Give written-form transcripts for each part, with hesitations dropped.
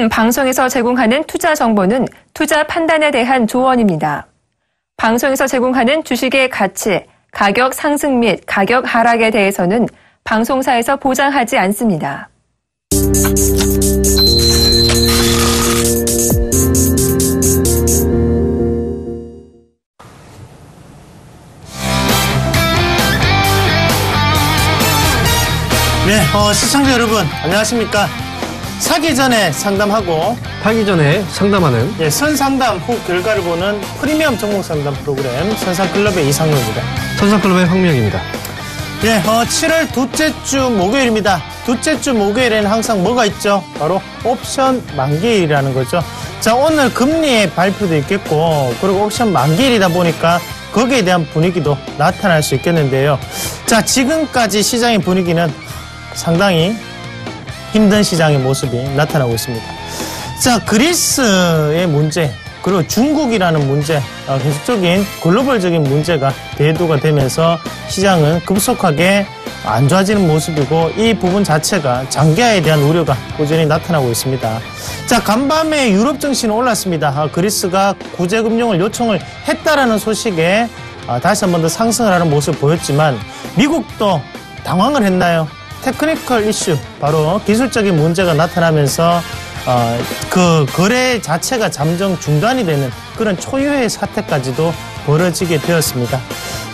지금 방송에서 제공하는 투자 정보는 투자 판단에 대한 조언입니다. 방송에서 제공하는 주식의 가치, 가격 상승 및 가격 하락에 대해서는 방송사에서 보장하지 않습니다. 네, 시청자 여러분 안녕하십니까? 사기 전에 상담하고 팔기 전에 상담하는 선상담 후 결과를 보는 프리미엄 종목 상담 프로그램 선상클럽의 이상로입니다. 선상클럽의 황명입니다. 네, 7월 둘째 주 목요일입니다. 둘째 주 목요일에는 항상 뭐가 있죠? 바로 옵션 만기일이라는 거죠. 자, 오늘 금리의 발표도 있겠고 그리고 옵션 만기일이다 보니까 거기에 대한 분위기도 나타날 수 있겠는데요. 자, 지금까지 시장의 분위기는 상당히 힘든 시장의 모습이 나타나고 있습니다. 자, 그리스의 문제, 그리고 중국이라는 문제, 계속적인 글로벌적인 문제가 대두가 되면서 시장은 급속하게 안 좋아지는 모습이고 이 부분 자체가 장기화에 대한 우려가 꾸준히 나타나고 있습니다. 자, 간밤에 유럽 증시는 올랐습니다. 그리스가 구제금융을 요청을 했다라는 소식에 다시 한 번 더 상승을 하는 모습을 보였지만 미국도 당황을 했나요? 테크니컬 이슈, 바로 기술적인 문제가 나타나면서 그 거래 자체가 잠정 중단이 되는 그런 초유의 사태까지도 벌어지게 되었습니다.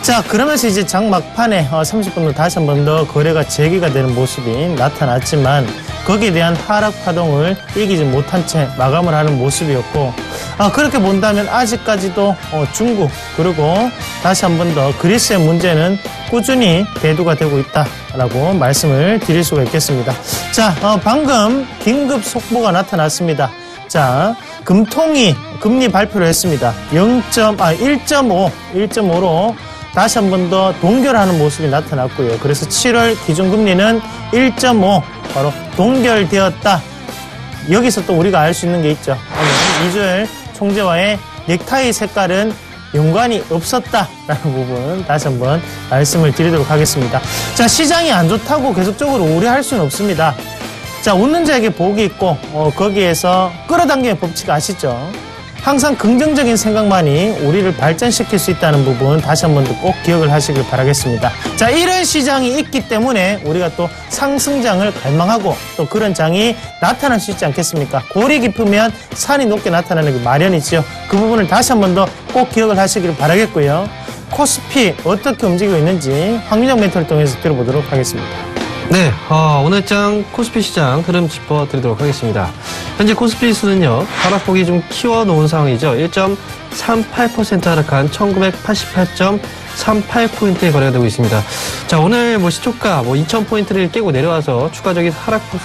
자, 그러면서 이제 장 막판에 30분 후 다시 한 번 더 거래가 재개가 되는 모습이 나타났지만 거기에 대한 하락 파동을 이기지 못한 채 마감을 하는 모습이었고 그렇게 본다면 아직까지도 중국 그리고 다시 한 번 더 그리스의 문제는 꾸준히 대두가 되고 있다라고 말씀을 드릴 수가 있겠습니다. 자, 방금 긴급 속보가 나타났습니다. 자, 금통위 금리 발표를 했습니다. 1.5로 다시 한 번 더 동결하는 모습이 나타났고요. 그래서 7월 기준금리는 1.5 바로 동결되었다. 여기서 또 우리가 알 수 있는 게 있죠. 이주열 총재와의 넥타이 색깔은 연관이 없었다라는 부분 다시 한번 말씀을 드리도록 하겠습니다. 자, 시장이 안 좋다고 계속적으로 우려할 수는 없습니다. 자, 웃는 자에게 복이 있고 거기에서 끌어당김의 법칙 아시죠? 항상 긍정적인 생각만이 우리를 발전시킬 수 있다는 부분 다시 한 번 더 꼭 기억을 하시길 바라겠습니다. 자, 이런 시장이 있기 때문에 우리가 또 상승장을 갈망하고 또 그런 장이 나타날 수 있지 않겠습니까? 골이 깊으면 산이 높게 나타나는 게 마련이죠. 그 부분을 다시 한 번 더 꼭 기억을 하시기를 바라겠고요. 코스피 어떻게 움직이고 있는지 황민정 멘토를 통해서 들어보도록 하겠습니다. 네, 오늘장 코스피 시장 흐름 짚어드리도록 하겠습니다. 현재 코스피 지수는요, 하락폭이 좀 키워놓은 상황이죠. 1.38% 하락한 1988.38포인트에 거래가 되고 있습니다. 자, 오늘 시초가 2,000포인트를 깨고 내려와서 추가적인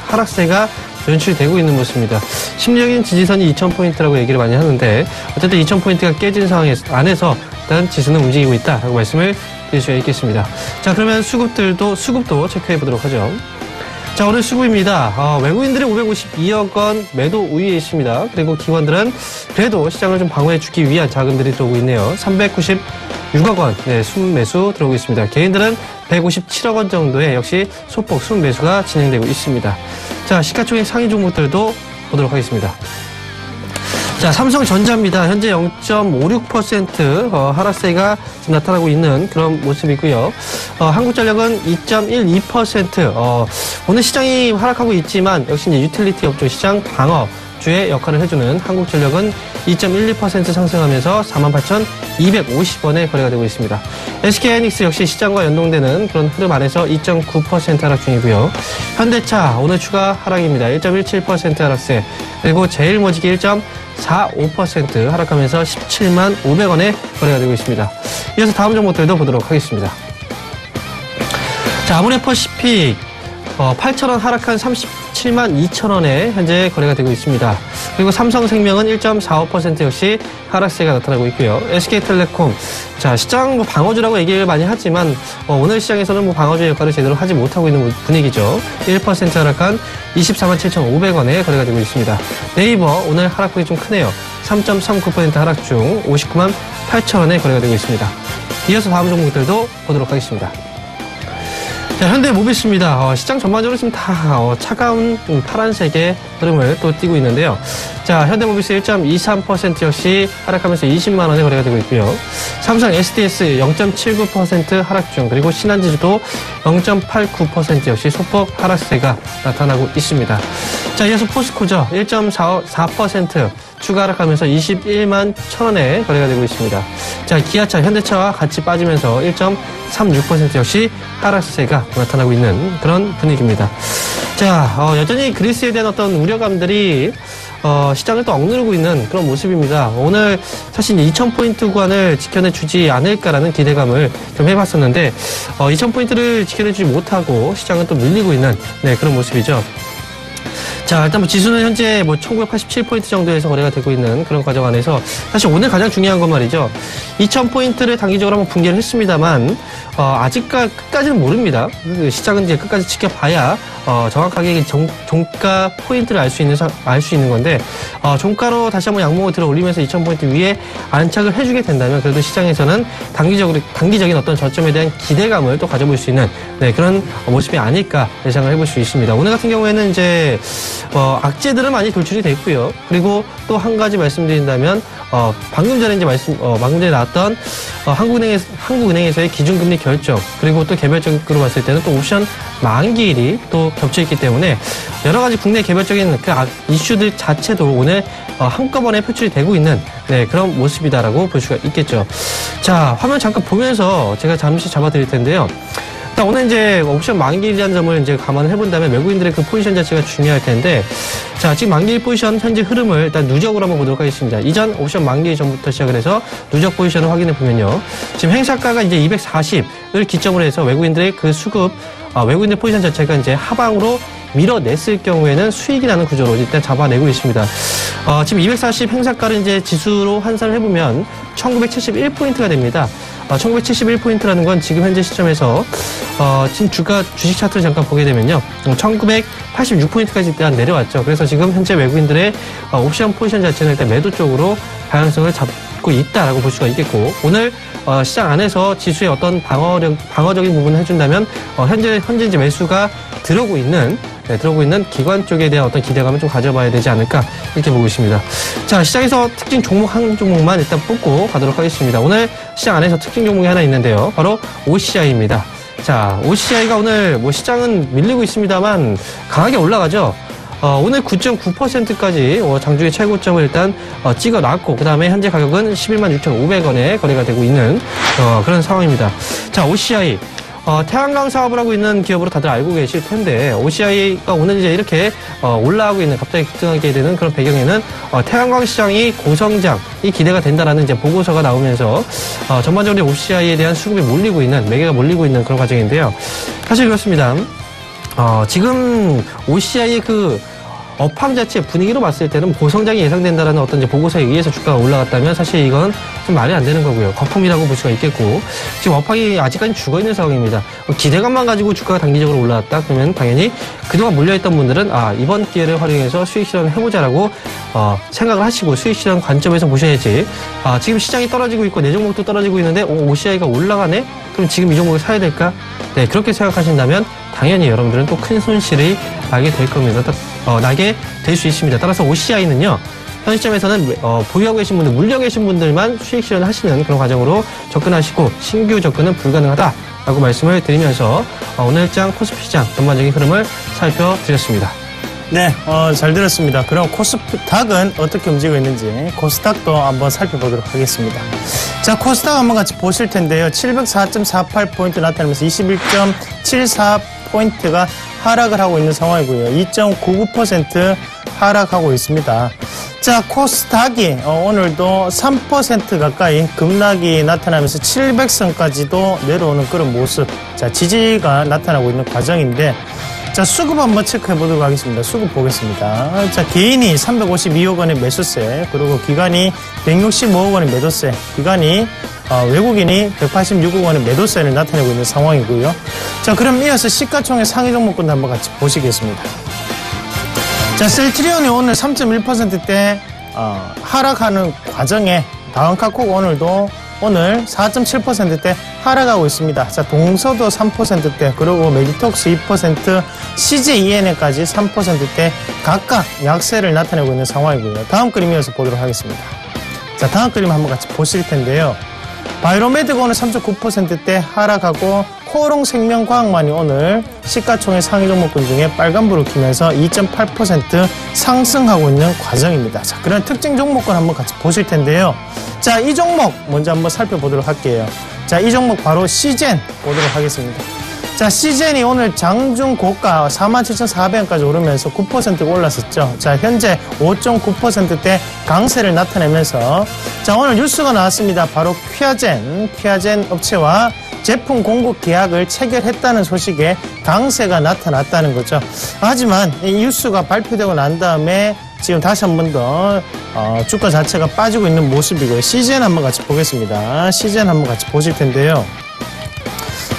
하락세가 연출되고 있는 모습입니다. 심리적인 지지선이 2,000포인트라고 얘기를 많이 하는데, 어쨌든 2,000포인트가 깨진 상황 안에서 일단 지수는 움직이고 있다라고 말씀을 드릴 수가 있겠습니다. 자, 그러면 수급도 체크해 보도록 하죠. 자, 오늘 수급입니다. 외국인들이 552억 원 매도 우위에 있습니다. 그리고 기관들은 그래도 시장을 좀 방어해 주기 위한 자금들이 들어오고 있네요. 396억 원 순매수 들어오고 있습니다. 개인들은 157억 원 정도의 역시 소폭 순매수가 진행되고 있습니다. 자, 시가총액 상위 종목들도 보도록 하겠습니다. 자, 삼성전자입니다. 현재 0.56% 하락세가 지금 나타나고 있는 그런 모습이고요. 한국전력은 2.12%. 오늘 시장이 하락하고 있지만 역시 이제 유틸리티 업종 시장 방어주의 역할을 해주는 한국전력은 2.12% 상승하면서 48,250원에 거래가 되고 있습니다. SK하이닉스 역시 시장과 연동되는 그런 흐름 안에서 2.9% 하락 중이고요. 현대차 오늘 추가 하락입니다. 1.17% 하락세. 그리고 제일모직이 1.45% 하락하면서 17만 500원에 거래가 되고 있습니다. 이어서 다음 종목들도 보도록 하겠습니다. 자, 아모레퍼시픽 8,000원 하락한 37만 2천원에 현재 거래가 되고 있습니다. 그리고 삼성생명은 1.45% 역시 하락세가 나타나고 있고요. SK텔레콤, 자, 시장 방어주라고 얘기를 많이 하지만 오늘 시장에서는 방어주 역할을 제대로 하지 못하고 있는 분위기죠. 1% 하락한 24만 7,500원에 거래가 되고 있습니다. 네이버 오늘 하락폭이 좀 크네요. 3.39% 하락 중 59만 8천원에 거래가 되고 있습니다. 이어서 다음 종목들도 보도록 하겠습니다. 자, 현대모비스입니다. 시장 전반적으로 지금 다 차가운 파란색의 흐름을 또 띠고 있는데요. 자, 현대모비스 1.23% 역시 하락하면서 20만 원에 거래가 되고 있고요. 삼성 SDS 0.79% 하락 중, 그리고 신한지주도 0.89% 역시 소폭 하락세가 나타나고 있습니다. 자, 이어서 포스코죠. 1.4% 추가 하락하면서 21만 1,000원에 거래가 되고 있습니다. 자, 기아차, 현대차와 같이 빠지면서 1.36% 역시 하락세가 나타나고 있는 그런 분위기입니다. 자, 여전히 그리스에 대한 어떤 우려감들이 시장을 또 억누르고 있는 그런 모습입니다. 오늘 사실 2,000포인트 구간을 지켜내주지 않을까라는 기대감을 좀 해봤었는데 2,000포인트를 지켜내주지 못하고 시장은 또 밀리고 있는 그런 모습이죠. 자, 일단 지수는 현재 1987포인트 정도에서 거래가 되고 있는 그런 과정 안에서 사실 오늘 가장 중요한 건 말이죠. 2000포인트를 단기적으로 한번 붕괴를 했습니다만, 끝까지는 모릅니다. 시장은 이제 끝까지 지켜봐야, 정확하게 종가 포인트를 알 수 있는 건데, 종가로 다시 한번 양봉을 들어 올리면서 2000포인트 위에 안착을 해주게 된다면 그래도 시장에서는 단기적인 어떤 저점에 대한 기대감을 또 가져볼 수 있는, 그런 모습이 아닐까 예상을 해볼 수 있습니다. 오늘 같은 경우에는 이제, 악재들은 많이 돌출이 됐고요. 그리고 또 한 가지 말씀드린다면, 방금 전에 나왔던, 한국은행에서의 기준금리 결정, 그리고 또 개별적으로 봤을 때는 또 옵션 만기일이 또 겹쳐있기 때문에 여러 가지 국내 개별적인 그 이슈들 자체도 오늘 한꺼번에 표출이 되고 있는 그런 모습이다라고 볼 수가 있겠죠. 자, 화면 잠깐 보면서 제가 잠시 잡아드릴 텐데요. 오늘 이제 옵션 만기일이라는 점을 이제 감안을 해본다면 외국인들의 그 포지션 자체가 중요할 텐데, 자, 지금 만기일 포지션 현재 흐름을 일단 누적으로 한번 보도록 하겠습니다. 이전 옵션 만기일 전부터 시작을 해서 누적 포지션을 확인해 보면요. 지금 행사가가 이제 240을 기점으로 해서 외국인들의 그 수급, 외국인들 포지션 자체가 이제 하방으로 밀어냈을 경우에는 수익이 나는 구조로 일단 잡아내고 있습니다. 지금 240 행사가를 이제 지수로 환산을 해보면 1971포인트가 됩니다. 1971포인트라는 건 지금 현재 시점에서 지금 주식 차트를 잠깐 보게 되면요. 1986포인트까지 일단 내려왔죠. 그래서 지금 현재 외국인들의 옵션 포지션 자체는 일단 매도 쪽으로 방향성을 잡고 있다라고 볼 수가 있겠고, 오늘 시장 안에서 지수의 어떤 방어적인 부분을 해준다면 현재 이제 매수가 들어오고 있는 기관 쪽에 대한 어떤 기대감을 좀 가져봐야 되지 않을까 이렇게 보고 있습니다. 자, 시장에서 특징 종목 한 종목만 일단 뽑고 가도록 하겠습니다. 오늘 시장 안에서 특징 종목이 하나 있는데요. 바로 OCI입니다. 자, OCI가 오늘 시장은 밀리고 있습니다만 강하게 올라가죠. 오늘 9.9%까지 장중의 최고점을 일단 찍어놨고, 그 다음에 현재 가격은 116,500원에 거래가 되고 있는 그런 상황입니다. 자, OCI. 태양광 사업을 하고 있는 기업으로 다들 알고 계실 텐데, OCI가 오늘 이제 이렇게 올라가고 있는, 갑자기 급등하게 되는 그런 배경에는 태양광 시장이 고성장이 기대가 된다라는 이제 보고서가 나오면서 전반적으로 OCI에 대한 수급이 몰리고 있는, 매개가 몰리고 있는 그런 과정인데요. 사실 그렇습니다. 지금 OCI의 그 업황 자체 분위기로 봤을 때는 고성장이 예상된다라는 어떤 이제 보고서에 의해서 주가가 올라갔다면 사실 이건 좀 말이 안 되는 거고요. 거품이라고 볼 수가 있겠고, 지금 업황이 아직까지 죽어있는 상황입니다. 기대감만 가지고 주가가 단기적으로 올라왔다 그러면 당연히 그동안 몰려있던 분들은 이번 기회를 활용해서 수익 실현을 해보자라고 생각을 하시고 수익 실현 관점에서 보셔야지, 지금 시장이 떨어지고 있고 내 종목도 떨어지고 있는데 OCI가 올라가네? 그럼 지금 이 종목을 사야 될까? 그렇게 생각하신다면 당연히 여러분들은 또 큰 손실이 나게 될 겁니다. 나게 될 수 있습니다. 따라서 OCI는요, 현 시점에서는 보유하고 계신 분들, 물려 계신 분들만 수익 실현을 하시는 그런 과정으로 접근하시고 신규 접근은 불가능하다라고 말씀을 드리면서 오늘 장 코스피 시장 전반적인 흐름을 살펴드렸습니다. 네, 잘 들었습니다. 그럼 코스닥은 어떻게 움직이고 있는지 코스닥도 한번 살펴보도록 하겠습니다. 자, 코스닥 한번 같이 보실 텐데요. 704.48포인트 나타나면서 21.74포인트가 하락을 하고 있는 상황이고요. 2.99% 하락하고 있습니다. 자, 코스닥이 오늘도 3% 가까이 급락이 나타나면서 700선까지도 내려오는 그런 모습. 자, 지지가 나타나고 있는 과정인데, 자, 수급 한번 체크해 보도록 하겠습니다. 수급 보겠습니다. 자, 개인이 352억 원의 매수세, 그리고 기관이 165억 원의 매도세, 외국인이 186억 원의 매도세를 나타내고 있는 상황이고요. 자, 그럼 이어서 시가총액 상위 종목군도 한번 같이 보시겠습니다. 자, 셀트리온이 오늘 3.1%대 하락하는 과정에 다음카코가 오늘 4.7%대 하락하고 있습니다. 자, 동서도 3%대, 그리고 메디톡스 2%, CJENM까지 3%대 각각 약세를 나타내고 있는 상황이고요. 다음 그림 이어서 보도록 하겠습니다. 자, 다음 그림 한번 같이 보실 텐데요. 바이로메드가 오늘 3.9%대 하락하고 코오롱생명과학만이 오늘 시가총액 상위 종목군 중에 빨간불을 켜면서 2.8% 상승하고 있는 과정입니다. 자, 그런 특징 종목군 한번 같이 보실 텐데요. 자, 이 종목 먼저 한번 살펴보도록 할게요. 자, 이 종목 바로 시젠 보도록 하겠습니다. 자, 시젠이 오늘 장중 고가 47,400원까지 오르면서 9% 올랐었죠. 자, 현재 5.9%대 강세를 나타내면서 자, 오늘 뉴스가 나왔습니다. 바로 퀴아젠 업체와 제품 공급 계약을 체결했다는 소식에 강세가 나타났다는 거죠. 하지만 이 뉴스가 발표되고 난 다음에 지금 다시 한 번 더 주가 자체가 빠지고 있는 모습이고요. 시젠 한번 같이 보겠습니다. 시젠 한번 같이 보실 텐데요.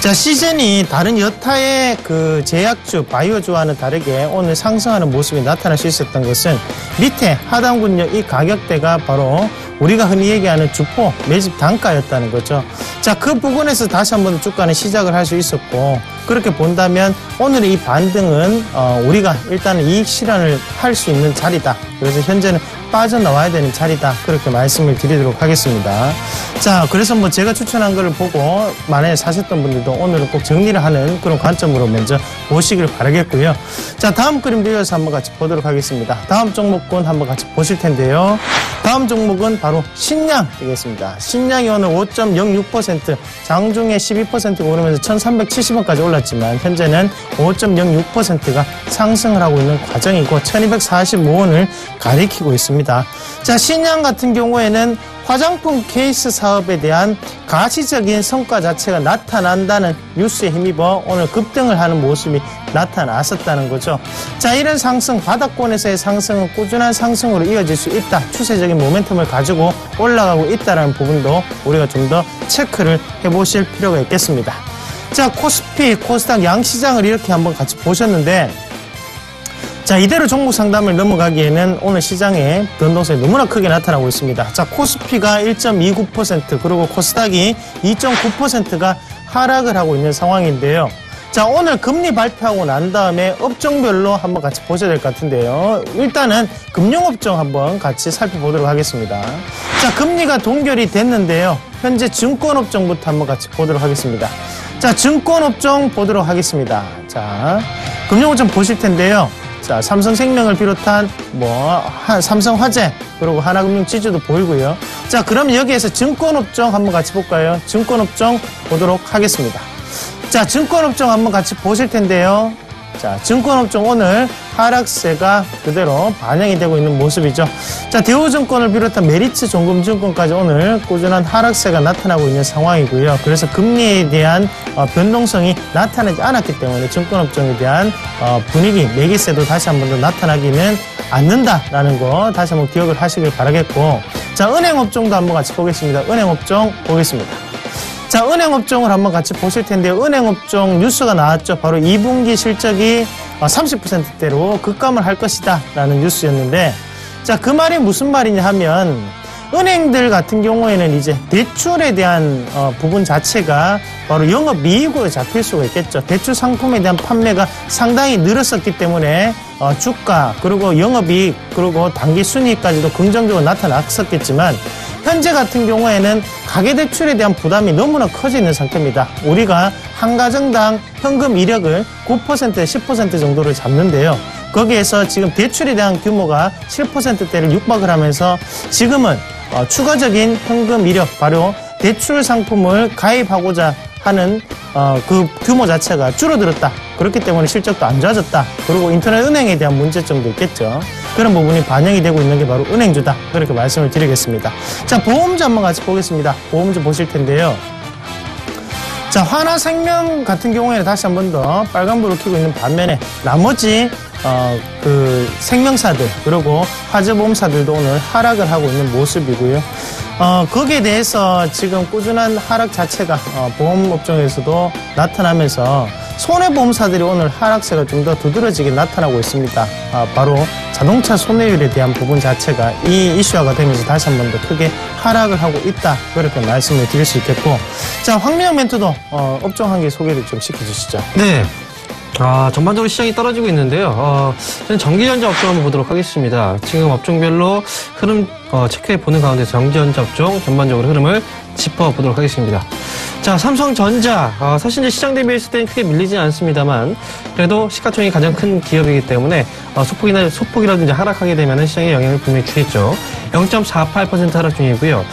자, 시젠이 다른 여타의 그 제약주, 바이오주와는 다르게 오늘 상승하는 모습이 나타날 수 있었던 것은 밑에 하단군역 이 가격대가 바로 우리가 흔히 얘기하는 주포 매집 단가였다는 거죠. 자, 그 부분에서 다시 한번 주가는 시작을 할 수 있었고, 그렇게 본다면 오늘의 이 반등은 우리가 일단은 이익 실현을 할 수 있는 자리다. 그래서 현재는 빠져나와야 되는 자리다. 그렇게 말씀을 드리도록 하겠습니다. 자, 그래서 뭐 제가 추천한 거를 보고 만약에 사셨던 분들도 오늘은 꼭 정리를 하는 그런 관점으로 먼저 보시길 바라겠고요. 자, 다음 그림도 이어서 한번 같이 보도록 하겠습니다. 다음 종목군 한번 같이 보실 텐데요. 다음 종목은 바로 신양 되겠습니다. 신양이 오늘 5.06%, 장중에 12%가 오르면서 1,370원까지 올랐지만 현재는 5.06%가 상승을 하고 있는 과정이고 1,245원을 가리키고 있습니다. 자, 신양 같은 경우에는 화장품 케이스 사업에 대한 가시적인 성과 자체가 나타난다는 뉴스에 힘입어 오늘 급등을 하는 모습이 나타났었다는 거죠. 자, 이런 상승, 바닥권에서의 상승은 꾸준한 상승으로 이어질 수 있다. 추세적인 모멘텀을 가지고 올라가고 있다는 부분도 우리가 좀 더 체크를 해보실 필요가 있겠습니다. 자, 코스피, 코스닥 양시장을 이렇게 한번 같이 보셨는데, 자, 이대로 종목 상담을 넘어가기에는 오늘 시장의 변동성이 너무나 크게 나타나고 있습니다. 자, 코스피가 1.29%, 그리고 코스닥이 2.9%가 하락을 하고 있는 상황인데요. 자, 오늘 금리 발표하고 난 다음에 업종별로 한번 같이 보셔야 될 것 같은데요. 일단은 금융업종 한번 같이 살펴보도록 하겠습니다. 자, 금리가 동결이 됐는데요. 현재 증권업종부터 한번 같이 보도록 하겠습니다. 자, 증권업종 보도록 하겠습니다. 자, 금융업종 보실 텐데요. 자, 삼성생명을 비롯한 삼성화재, 그리고 하나금융지주도 보이고요. 자, 그럼 여기에서 증권업종 한번 같이 볼까요? 증권업종 보도록 하겠습니다. 자, 증권업종 한번 같이 보실 텐데요. 자, 증권업종 오늘 하락세가 그대로 반영이 되고 있는 모습이죠. 자, 대우증권을 비롯한 메리츠종금증권까지 오늘 꾸준한 하락세가 나타나고 있는 상황이고요. 그래서 금리에 대한 변동성이 나타나지 않았기 때문에 증권업종에 대한 분위기, 매기세도 다시 한 번 더 나타나기는 않는다라는 거 다시 한번 기억을 하시길 바라겠고, 자, 은행업종도 한번 같이 보겠습니다. 은행업종 보겠습니다. 자, 은행업종을 한번 같이 보실 텐데요. 은행업종 뉴스가 나왔죠. 바로 2분기 실적이 30%대로 급감을 할 것이다 라는 뉴스였는데, 자, 그 말이 무슨 말이냐 하면 은행들 같은 경우에는 이제 대출에 대한 부분 자체가 바로 영업이익으로 잡힐 수가 있겠죠. 대출 상품에 대한 판매가 상당히 늘었었기 때문에 주가, 그리고 영업이익, 그리고 단기 순이익까지도 긍정적으로 나타났었겠지만, 현재 같은 경우에는 가계대출에 대한 부담이 너무나 커져 있는 상태입니다. 우리가 한 가정당 현금 이력을 9%에 10% 정도를 잡는데요. 거기에서 지금 대출에 대한 규모가 7%대를 육박을 하면서 지금은 추가적인 현금 이력, 바로 대출 상품을 가입하고자 하는 그 규모 자체가 줄어들었다. 그렇기 때문에 실적도 안 좋아졌다. 그리고 인터넷 은행에 대한 문제점도 있겠죠. 그런 부분이 반영이 되고 있는 게 바로 은행주다. 그렇게 말씀을 드리겠습니다. 자, 보험주 한번 같이 보겠습니다. 보험주 보실 텐데요. 자, 하나생명 같은 경우에는 다시 한 번 더 빨간불을 켜고 있는 반면에 나머지 그 생명사들, 그리고 화재보험사들도 오늘 하락을 하고 있는 모습이고요. 거기에 대해서 지금 꾸준한 하락 자체가 보험업종에서도 나타나면서 손해보험사들이 오늘 하락세가 좀 더 두드러지게 나타나고 있습니다. 바로 자동차 손해율에 대한 부분 자체가 이 이슈화가 되면서 다시 한 번 더 크게 하락을 하고 있다. 그렇게 말씀을 드릴 수 있겠고. 자, 황민영 멘토도 업종 한 개 소개를 좀 시켜주시죠. 네. 전반적으로 시장이 떨어지고 있는데요. 저는 전기전자 업종 한번 보도록 하겠습니다. 지금 업종별로 흐름 체크해 보는 가운데서 전기전자 업종 전반적으로 흐름을 짚어보도록 하겠습니다. 자, 삼성전자. 사실 이제 시장 대비했을 때는 크게 밀리진 않습니다만, 그래도 시가총액이 가장 큰 기업이기 때문에, 소폭이라든지 하락하게 되면 시장에 영향을 분명히 주겠죠. 0.48% 하락 중이고요.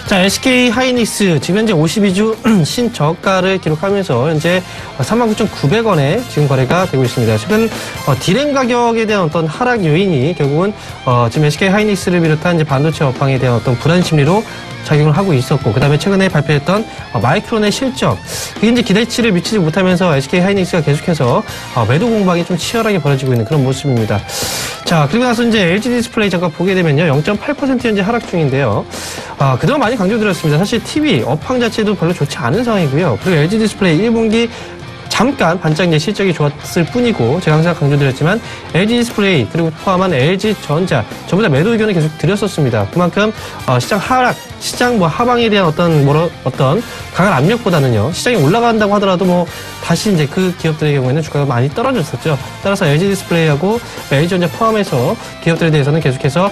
자, SK 하이닉스. 지금 현재 52주 신저가를 기록하면서 현재 39,900원에 지금 거래가 되고 있습니다. 최근, 디램 가격에 대한 어떤 하락 요인이 결국은, 지금 SK 하이닉스를 비롯한 이제 반도체 업황에 대한 어떤 불안 심리로 작용을 하고 있었고, 그 다음에 최근에 발표했던 마이크론의 실적, 그게 이제 기대치를 미치지 못하면서 SK 하이닉스가 계속해서 매도 공방이 좀 치열하게 벌어지고 있는 그런 모습입니다. 자, 그리고 나서 이제 LG 디스플레이 잠깐 보게 되면요, 0.8% 현재 하락 중인데요. 그동안 많이 강조드렸습니다. 사실 TV 업황 자체도 별로 좋지 않은 상황이고요. 그리고 LG 디스플레이 1분기 잠깐 반짝 이제 실적이 좋았을 뿐이고, 제가 항상 강조드렸지만 LG 디스플레이 그리고 포함한 LG 전자 전부 다 매도 의견을 계속 드렸었습니다. 그만큼 시장 하방에 대한 어떤 강한 압력보다는요, 시장이 올라간다고 하더라도 다시 이제 그 기업들의 경우에는 주가가 많이 떨어졌었죠. 따라서 LG 디스플레이하고 LG 전자 포함해서 기업들에 대해서는 계속해서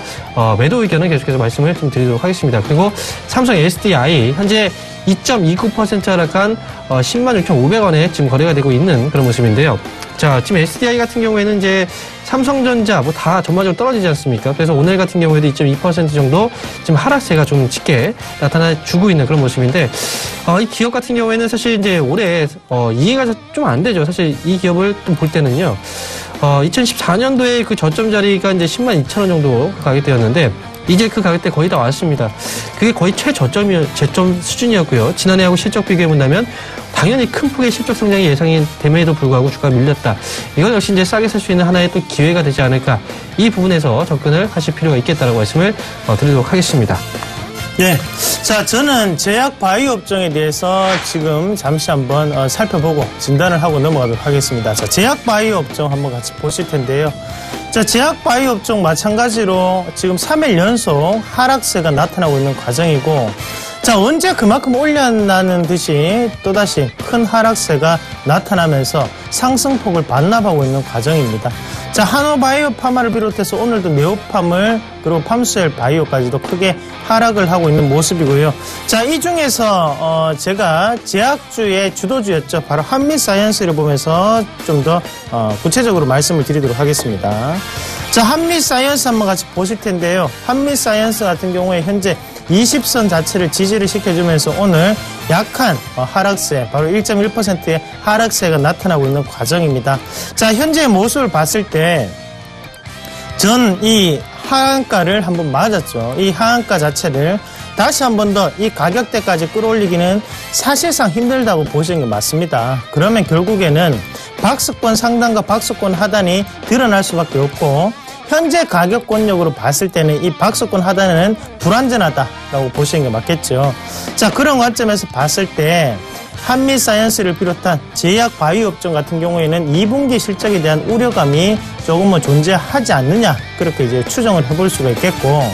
매도 의견을 계속해서 말씀을 좀 드리도록 하겠습니다. 그리고 삼성 SDI 현재 2.29% 하락한 106,500원에 지금 거래가 되고 있는 그런 모습인데요. 자, 지금 SDI 같은 경우에는 이제 삼성전자 다 전반적으로 떨어지지 않습니까? 그래서 오늘 같은 경우에도 2.2% 정도 지금 하락세가 좀 짙게 나타나주고 있는 그런 모습인데, 이 기업 같은 경우에는 사실 이제 올해 이해가 좀 안 되죠. 사실 이 기업을 좀 볼 때는요. 2014년도에 그 저점 자리가 이제 102,000원 정도 가격대였는데, 이제 그 가격대 거의 다 왔습니다. 그게 거의 최저점 수준이었고요. 지난해하고 실적 비교해본다면 당연히 큰 폭의 실적 성장이 예상이 됨에도 불구하고 주가가 밀렸다. 이건 역시 이제 싸게 살 수 있는 하나의 또 기회가 되지 않을까. 이 부분에서 접근을 하실 필요가 있겠다라고 말씀을 드리도록 하겠습니다. 네. 자, 저는 제약 바이오 업종에 대해서 지금 잠시 한번 살펴보고 진단을 하고 넘어가도록 하겠습니다. 자, 제약 바이오 업종 한번 같이 보실 텐데요. 자, 제약 바이오 업종 마찬가지로 지금 3일 연속 하락세가 나타나고 있는 과정이고, 자, 언제 그만큼 올려나는 듯이 또다시 큰 하락세가 나타나면서 상승폭을 반납하고 있는 과정입니다. 자, 한호바이오 파마를 비롯해서 오늘도 네오팜을 그리고 팜스웰 바이오까지도 크게 하락을 하고 있는 모습이고요. 자, 이 중에서 제가 제약주의 주도주였죠. 바로 한미사이언스를 보면서 좀 더 구체적으로 말씀을 드리도록 하겠습니다. 자, 한미사이언스 한번 같이 보실 텐데요. 한미사이언스 같은 경우에 현재 20선 자체를 지지를 시켜주면서 오늘 약한 하락세, 바로 1.1%의 하락세가 나타나고 있는 과정입니다. 자, 현재의 모습을 봤을 때 전 이 하한가를 한번 맞았죠. 이 하한가 자체를 다시 한 번 더 이 가격대까지 끌어올리기는 사실상 힘들다고 보시는 게 맞습니다. 그러면 결국에는 박스권 상단과 박스권 하단이 드러날 수밖에 없고, 현재 가격권력으로 봤을 때는 이 박스권 하단에는 불안전하다라고 보시는 게 맞겠죠. 자, 그런 관점에서 봤을 때 한미사이언스를 비롯한 제약 바이오 업종 같은 경우에는 2분기 실적에 대한 우려감이 조금은 존재하지 않느냐, 그렇게 이제 추정을 해볼 수가 있겠고,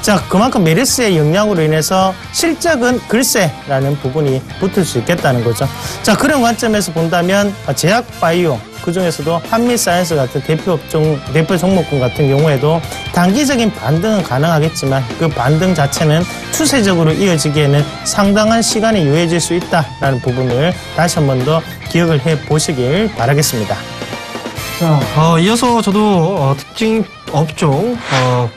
자, 그만큼 메르스의 영향으로 인해서 실적은 글쎄라는 부분이 붙을 수 있겠다는 거죠. 자, 그런 관점에서 본다면 제약 바이오, 그 중에서도 한미사이언스 같은 대표 종목군 같은 경우에도 단기적인 반등은 가능하겠지만 그 반등 자체는 추세적으로 이어지기에는 상당한 시간이 요해질 수 있다라는 부분을 다시 한 번 더 기억을 해 보시길 바라겠습니다. 자, 이어서 저도 특징 업종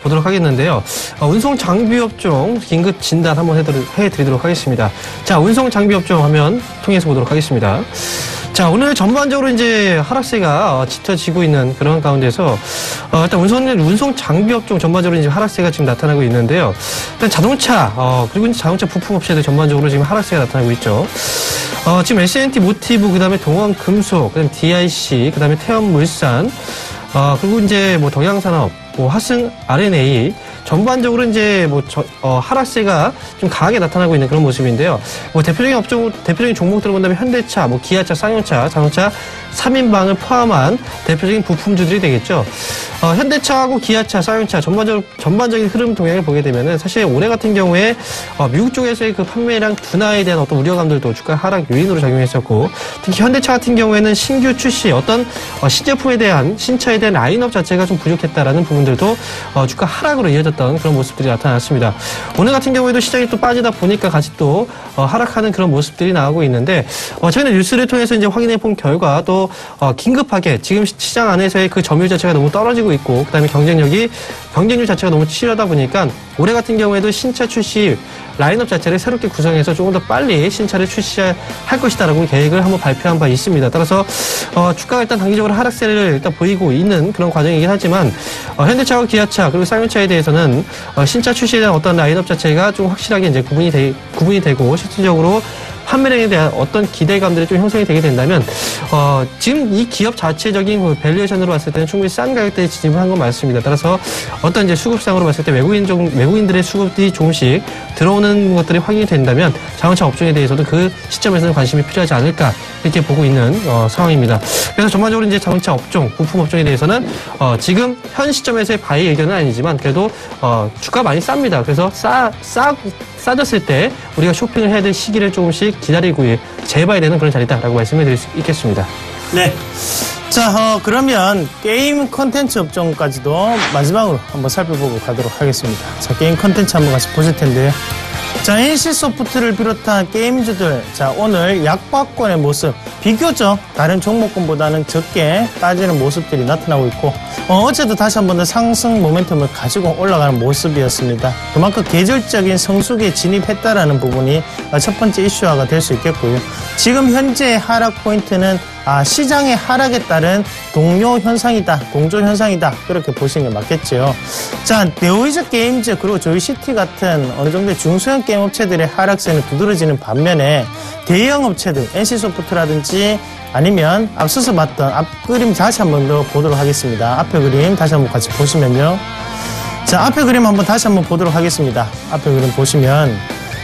보도록 하겠는데요. 운송 장비 업종 긴급 진단 한번 해드리도록 하겠습니다. 자, 운송 장비 업종 화면 통해서 보도록 하겠습니다. 자, 오늘 전반적으로 이제 하락세가 짙어지고 있는 그런 가운데서 일단 운송 장비 업종 전반적으로 이제 하락세가 지금 나타나고 있는데요. 일단 자동차 그리고 이제 자동차 부품 업체들 전반적으로 지금 하락세가 나타나고 있죠. 지금 S&T 모티브, 그다음에 동원금속, 그다음에 DIC, 그다음에 태연물산, 그리고 이제 동양산업, 화승 R&A 전반적으로 이제 하락세가 좀 강하게 나타나고 있는 그런 모습인데요. 대표적인 종목들을 본다면 현대차, 기아차, 쌍용차, 자동차 3인방을 포함한 대표적인 부품주들이 되겠죠. 현대차하고 기아차, 쌍용차 전반적인 흐름 동향을 보게 되면은 사실 올해 같은 경우에 미국 쪽에서의 그 판매량 둔화에 대한 어떤 우려감들도 주가 하락 요인으로 작용했었고, 특히 현대차 같은 경우에는 신규 출시 어떤 신제품에 대한 신차에 대한 라인업 자체가 좀 부족했다라는 부분들도 주가 하락으로 이어졌던 그런 모습들이 나타났습니다. 오늘 같은 경우에도 시장이 또 빠지다 보니까 같이 또 하락하는 그런 모습들이 나오고 있는데, 최근에 뉴스를 통해서 이제 확인해 본 결과 또 긴급하게 지금 시장 안에서의 그 점유율 자체가 너무 떨어지고 있고, 그다음에 경쟁률 자체가 너무 치열하다 보니까 올해 같은 경우에도 신차 출시 라인업 자체를 새롭게 구성해서 조금 더 빨리 신차를 출시할 것이다라고 계획을 한번 발표한 바 있습니다. 따라서 주가가 일단 단기적으로 하락세를 일단 보이고 있는 그런 과정이긴 하지만 현대차와 기아차 그리고 쌍용차에 대해서는 신차 출시에 대한 어떤 라인업 자체가 좀 확실하게 이제 구분이 되고 실질적으로 판매량에 대한 어떤 기대감들이 좀 형성이 되게 된다면 지금 이 기업 자체적인 그 밸류에이션으로 봤을 때는 충분히 싼 가격대에 진입을 한 건 맞습니다. 따라서 어떤 이제 수급상으로 봤을 때 외국인들의 수급이 조금씩 들어오는 것들이 확인이 된다면 자동차 업종에 대해서도 그 시점에서는 관심이 필요하지 않을까 이렇게 보고 있는 상황입니다. 그래서 전반적으로 이제 자동차 업종, 부품 업종에 대해서는 지금 현 시점에서의 바이 의견은 아니지만 그래도 주가 많이 쌉니다. 그래서 싸졌을 때 우리가 쇼핑을 해야 될 시기를 조금씩 기다리고 재봐야 되는 그런 자리다라고 말씀을 드릴 수 있겠습니다. 네. 자, 그러면 게임 콘텐츠 업종까지도 마지막으로 한번 살펴보고 가도록 하겠습니다. 자, 게임 콘텐츠 한번 같이 보실 텐데요. 자, NC소프트를 비롯한 게임주들, 자, 오늘 약박권의 모습, 비교적 다른 종목군보다는 적게 빠지는 모습들이 나타나고 있고, 어제도 다시 한 번 더 상승 모멘텀을 가지고 올라가는 모습이었습니다. 그만큼 계절적인 성수기에 진입했다라는 부분이 첫 번째 이슈화가 될 수 있겠고요. 지금 현재 하락 포인트는 시장의 하락에 따른 동조 현상이다. 그렇게 보시는 게 맞겠죠. 자, 네오이즈 게임즈 그리고 조이시티 같은 어느 정도의 중소형 게임 업체들의 하락세는 두드러지는 반면에 대형 업체들, NC소프트라든지 아니면 앞서서 봤던 앞그림 다시 한번 더 보도록 하겠습니다. 앞에 그림 다시 한번 같이 보시면요. 자, 앞에 그림 한번 다시 한번 보도록 하겠습니다. 앞에 그림 보시면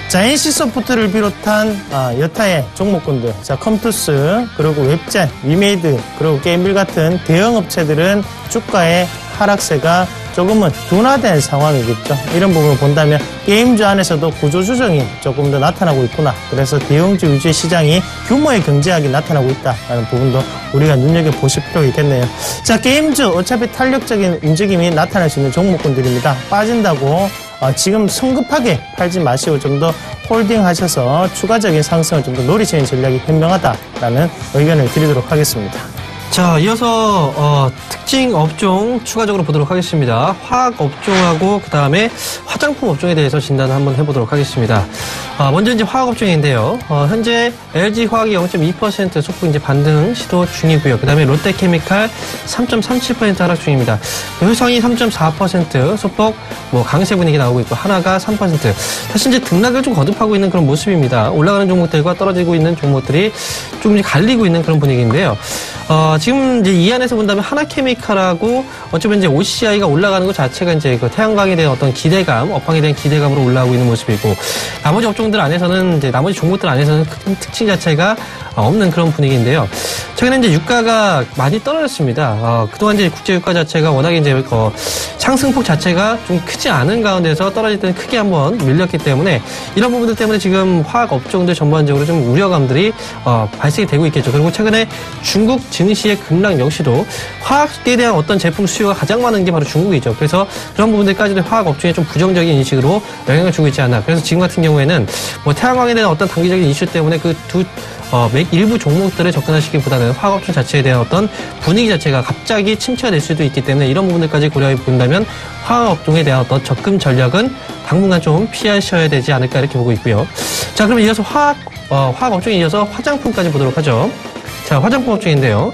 자, NC소프트를 비롯한 여타의 종목군들, 자, 컴투스, 그리고 웹젠, 위메이드, 그리고 게임빌 같은 대형 업체들은 주가의 하락세가 조금은 둔화된 상황이겠죠. 이런 부분을 본다면 게임주 안에서도 구조조정이 조금 더 나타나고 있구나. 그래서 대형주 위주의 시장이 규모의 경제학이 나타나고 있다라는 부분도 우리가 눈여겨보실 필요가 있겠네요. 자, 게임주 어차피 탄력적인 움직임이 나타날 수 있는 종목군들입니다. 빠진다고 지금 성급하게 팔지 마시고 좀 더 홀딩하셔서 추가적인 상승을 좀 더 노리시는 전략이 현명하다라는 의견을 드리도록 하겠습니다. 자, 이어서 특징 업종 추가적으로 보도록 하겠습니다. 화학 업종하고 그다음에 화장품 업종에 대해서 진단을 한번 해보도록 하겠습니다. 먼저 이제 화학 업종인데요. 현재 LG 화학이 0.2% 소폭 이제 반등 시도 중이고요. 그다음에 롯데케미칼 3.37% 하락 중입니다. 효성이 3.4% 소폭 강세 분위기 나오고 있고 하나가 3%. 사실 이제 등락을 좀 거듭하고 있는 그런 모습입니다. 올라가는 종목들과 떨어지고 있는 종목들이 조금 갈리고 있는 그런 분위기인데요. 지금 이제 이 안에서 본다면 하나케미칼하고 어쩌면 이제 OCI가 올라가는 것 자체가 이제 그 태양광에 대한 어떤 기대감, 업황에 대한 기대감으로 올라오고 있는 모습이고, 나머지 업종들 안에서는 이제 나머지 종목들 안에서는 큰 특징 자체가 없는 그런 분위기인데요. 최근에 이제 유가가 많이 떨어졌습니다. 그동안 이제 국제 유가 자체가 워낙에 이제 상승폭 자체가 좀 크지 않은 가운데서 떨어질 때는 크게 한번 밀렸기 때문에 이런 부분들 때문에 지금 화학 업종들 전반적으로 좀 우려감들이 발생이 되고 있겠죠. 그리고 최근에 중국 증시의 급락 역시도 화학에 대한 어떤 제품 수요가 가장 많은 게 바로 중국이죠. 그래서 그런 부분들까지도 화학 업종에 좀 부정적인 인식으로 영향을 주고 있지 않나. 그래서 지금 같은 경우에는 태양광에 대한 어떤 단기적인 이슈 때문에 그 일부 종목들에 접근하시기보다는 화학업종 자체에 대한 어떤 분위기 자체가 갑자기 침체가 될 수도 있기 때문에 이런 부분들까지 고려해 본다면 화학업종에 대한 어떤 접근 전략은 당분간 좀 피하셔야 되지 않을까 이렇게 보고 있고요. 자, 그럼 이어서 화학업종에 이어서 화장품까지 보도록 하죠. 자, 화장품 업종인데요.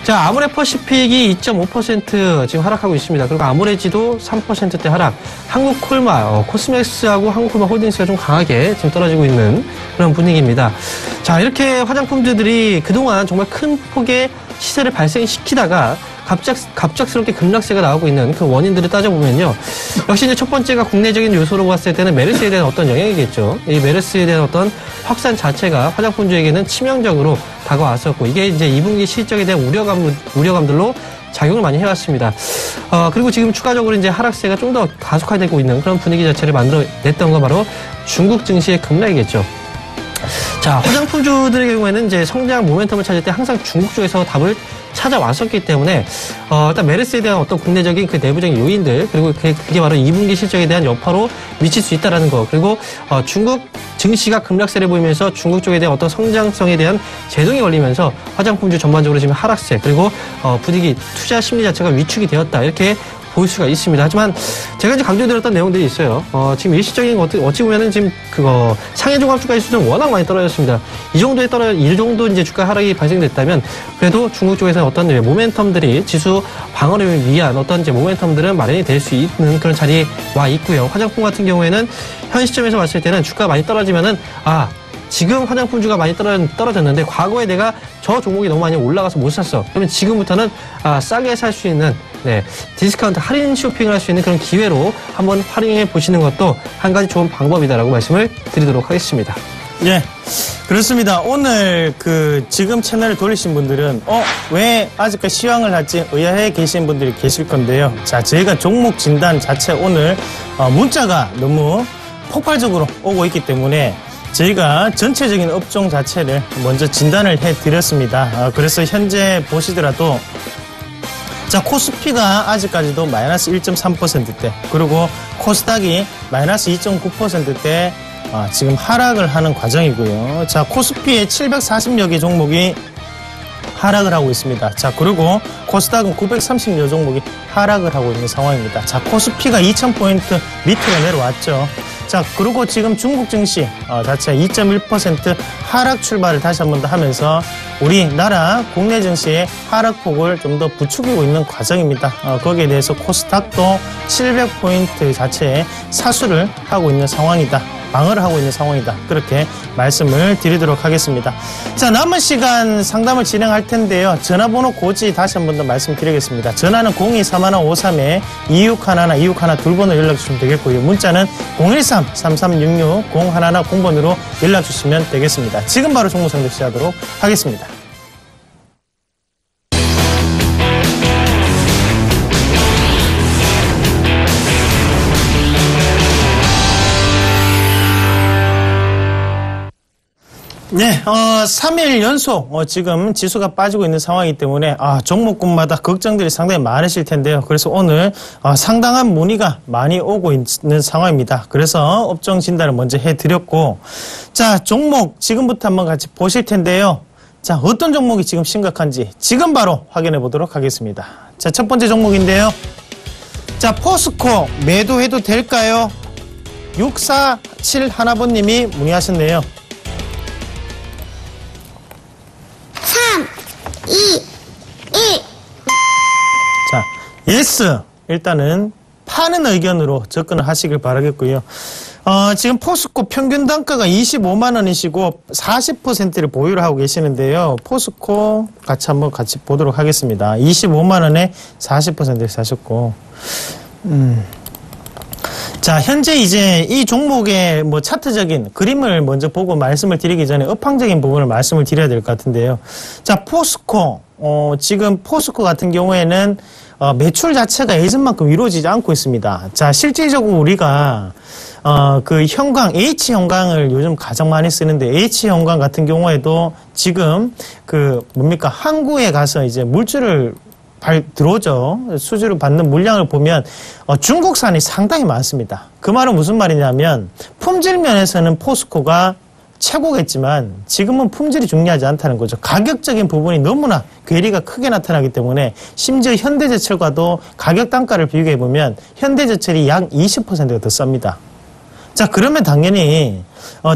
자, 아모레퍼시픽이 2.5% 지금 하락하고 있습니다. 그리고 아모레지도 3%대 하락. 한국콜마, 코스맥스하고 한국콜마 홀딩스가 좀 강하게 지금 떨어지고 있는 그런 분위기입니다. 자, 이렇게 화장품들이 그동안 정말 큰 폭의 시세를 발생시키다가 갑작스럽게 급락세가 나오고 있는 그 원인들을 따져보면요. 역시 이제 첫 번째가 국내적인 요소로 봤을 때는 메르스에 대한 어떤 영향이겠죠. 이 메르스에 대한 어떤 확산 자체가 화장품주에게는 치명적으로 다가왔었고, 이게 이제 2분기 실적에 대한 우려감들로 작용을 많이 해왔습니다. 그리고 지금 추가적으로 이제 하락세가 좀 더 가속화되고 있는 그런 분위기 자체를 만들어냈던 건 바로 중국 증시의 급락이겠죠. 자, 화장품주들의 경우에는 이제 성장 모멘텀을 찾을 때 항상 중국 쪽에서 답을 찾아왔었기 때문에, 일단 메르스에 대한 어떤 국내적인 그 내부적인 요인들, 그리고 그게 바로 2분기 실적에 대한 여파로 미칠 수 있다라는 거, 그리고, 중국 증시가 급락세를 보이면서 중국 쪽에 대한 어떤 성장성에 대한 제동이 걸리면서 화장품주 전반적으로 지금 하락세, 그리고, 분위기, 투자 심리 자체가 위축이 되었다. 이렇게 볼 수가 있습니다. 하지만 제가 이제 강조드렸던 내용들이 있어요. 지금 일시적인 어찌 보면은 지금 상해 종합주가 지수는 워낙 많이 떨어졌습니다. 이 정도 이제 주가 하락이 발생됐다면 그래도 중국 쪽에서 어떤 모멘텀들이 지수 방어를 위한 어떤 이제 모멘텀들은 마련이 될 수 있는 그런 자리에 와 있고요. 화장품 같은 경우에는 현 시점에서 봤을 때는 주가가 많이 떨어지면은 지금 화장품주가 많이 떨어졌는데 과거에 내가 저 종목이 너무 많이 올라가서 못 샀어. 그러면 지금부터는 싸게 살 수 있는 디스카운트 할인 쇼핑을 할 수 있는 그런 기회로 한번 활용해 보시는 것도 한 가지 좋은 방법이다라고 말씀을 드리도록 하겠습니다. 예, 그렇습니다. 오늘 지금 채널을 돌리신 분들은 왜 아직까지 시황을 하지 의아해 계신 분들이 계실 건데요. 자, 저희가 종목 진단 자체 오늘 문자가 너무 폭발적으로 오고 있기 때문에 저희가 전체적인 업종 자체를 먼저 진단을 해드렸습니다. 그래서 현재 보시더라도 자, 코스피가 아직까지도 마이너스 1.3%대, 그리고 코스닥이 마이너스 2.9%대 지금 하락을 하는 과정이고요. 자, 코스피의 740여 개 종목이 하락을 하고 있습니다. 자, 그리고 코스닥은 930여 종목이 하락을 하고 있는 상황입니다. 자, 코스피가 2000포인트 밑으로 내려왔죠. 자, 그리고 지금 중국 증시 자체 2.1% 하락 출발을 다시 한 번 더 하면서 우리나라 국내 증시의 하락폭을 좀 더 부추기고 있는 과정입니다. 거기에 대해서 코스닥도 700포인트 자체에 사수를 하고 있는 상황이다. 방어를 하고 있는 상황이다. 그렇게 말씀을 드리도록 하겠습니다. 자, 남은 시간 상담을 진행할 텐데요. 전화번호 고지 다시 한 번 더 말씀드리겠습니다. 전화는 023153에 2611, 2612번으로 연락 주시면 되겠고요. 문자는 013-3366-0110번으로 연락 주시면 되겠습니다. 지금 바로 종목 상담 시작하도록 하겠습니다. 네, 3일 연속 지금 지수가 빠지고 있는 상황이기 때문에 종목군마다 걱정들이 상당히 많으실 텐데요. 그래서 오늘 상당한 문의가 많이 오고 있는 상황입니다. 그래서 업종 진단을 먼저 해드렸고, 자, 종목 지금부터 한번 같이 보실 텐데요. 자, 어떤 종목이 지금 심각한지 지금 바로 확인해 보도록 하겠습니다. 자, 첫 번째 종목인데요. 자, 포스코 매도해도 될까요? 6471번님이 문의하셨네요. 2, 1. 자, 예스. 일단은 파는 의견으로 접근을 하시길 바라겠고요. 지금 포스코 평균 단가가 25만 원이시고 40%를 보유를 하고 계시는데요. 포스코 한번 같이 보도록 하겠습니다. 25만 원에 40%를 사셨고, 자, 현재 이제 이 종목의 차트적인 그림을 먼저 보고 말씀을 드리기 전에 업황적인 부분을 말씀을 드려야 될 것 같은데요. 자, 포스코, 지금 포스코 같은 경우에는 매출 자체가 예전만큼 이루어지지 않고 있습니다. 자, 실질적으로 우리가 그 형광, H형광을 요즘 가장 많이 쓰는데, H형광 같은 경우에도 지금 항구에 가서 이제 물줄을 들어오죠. 수주를 받는 물량을 보면 중국산이 상당히 많습니다. 그 말은 무슨 말이냐면 품질 면에서는 포스코가 최고겠지만 지금은 품질이 중요하지 않다는 거죠. 가격적인 부분이 너무나 괴리가 크게 나타나기 때문에 심지어 현대제철과도 가격 단가를 비교해보면 현대제철이 약 20%가 더 쌉니다. 자, 그러면 당연히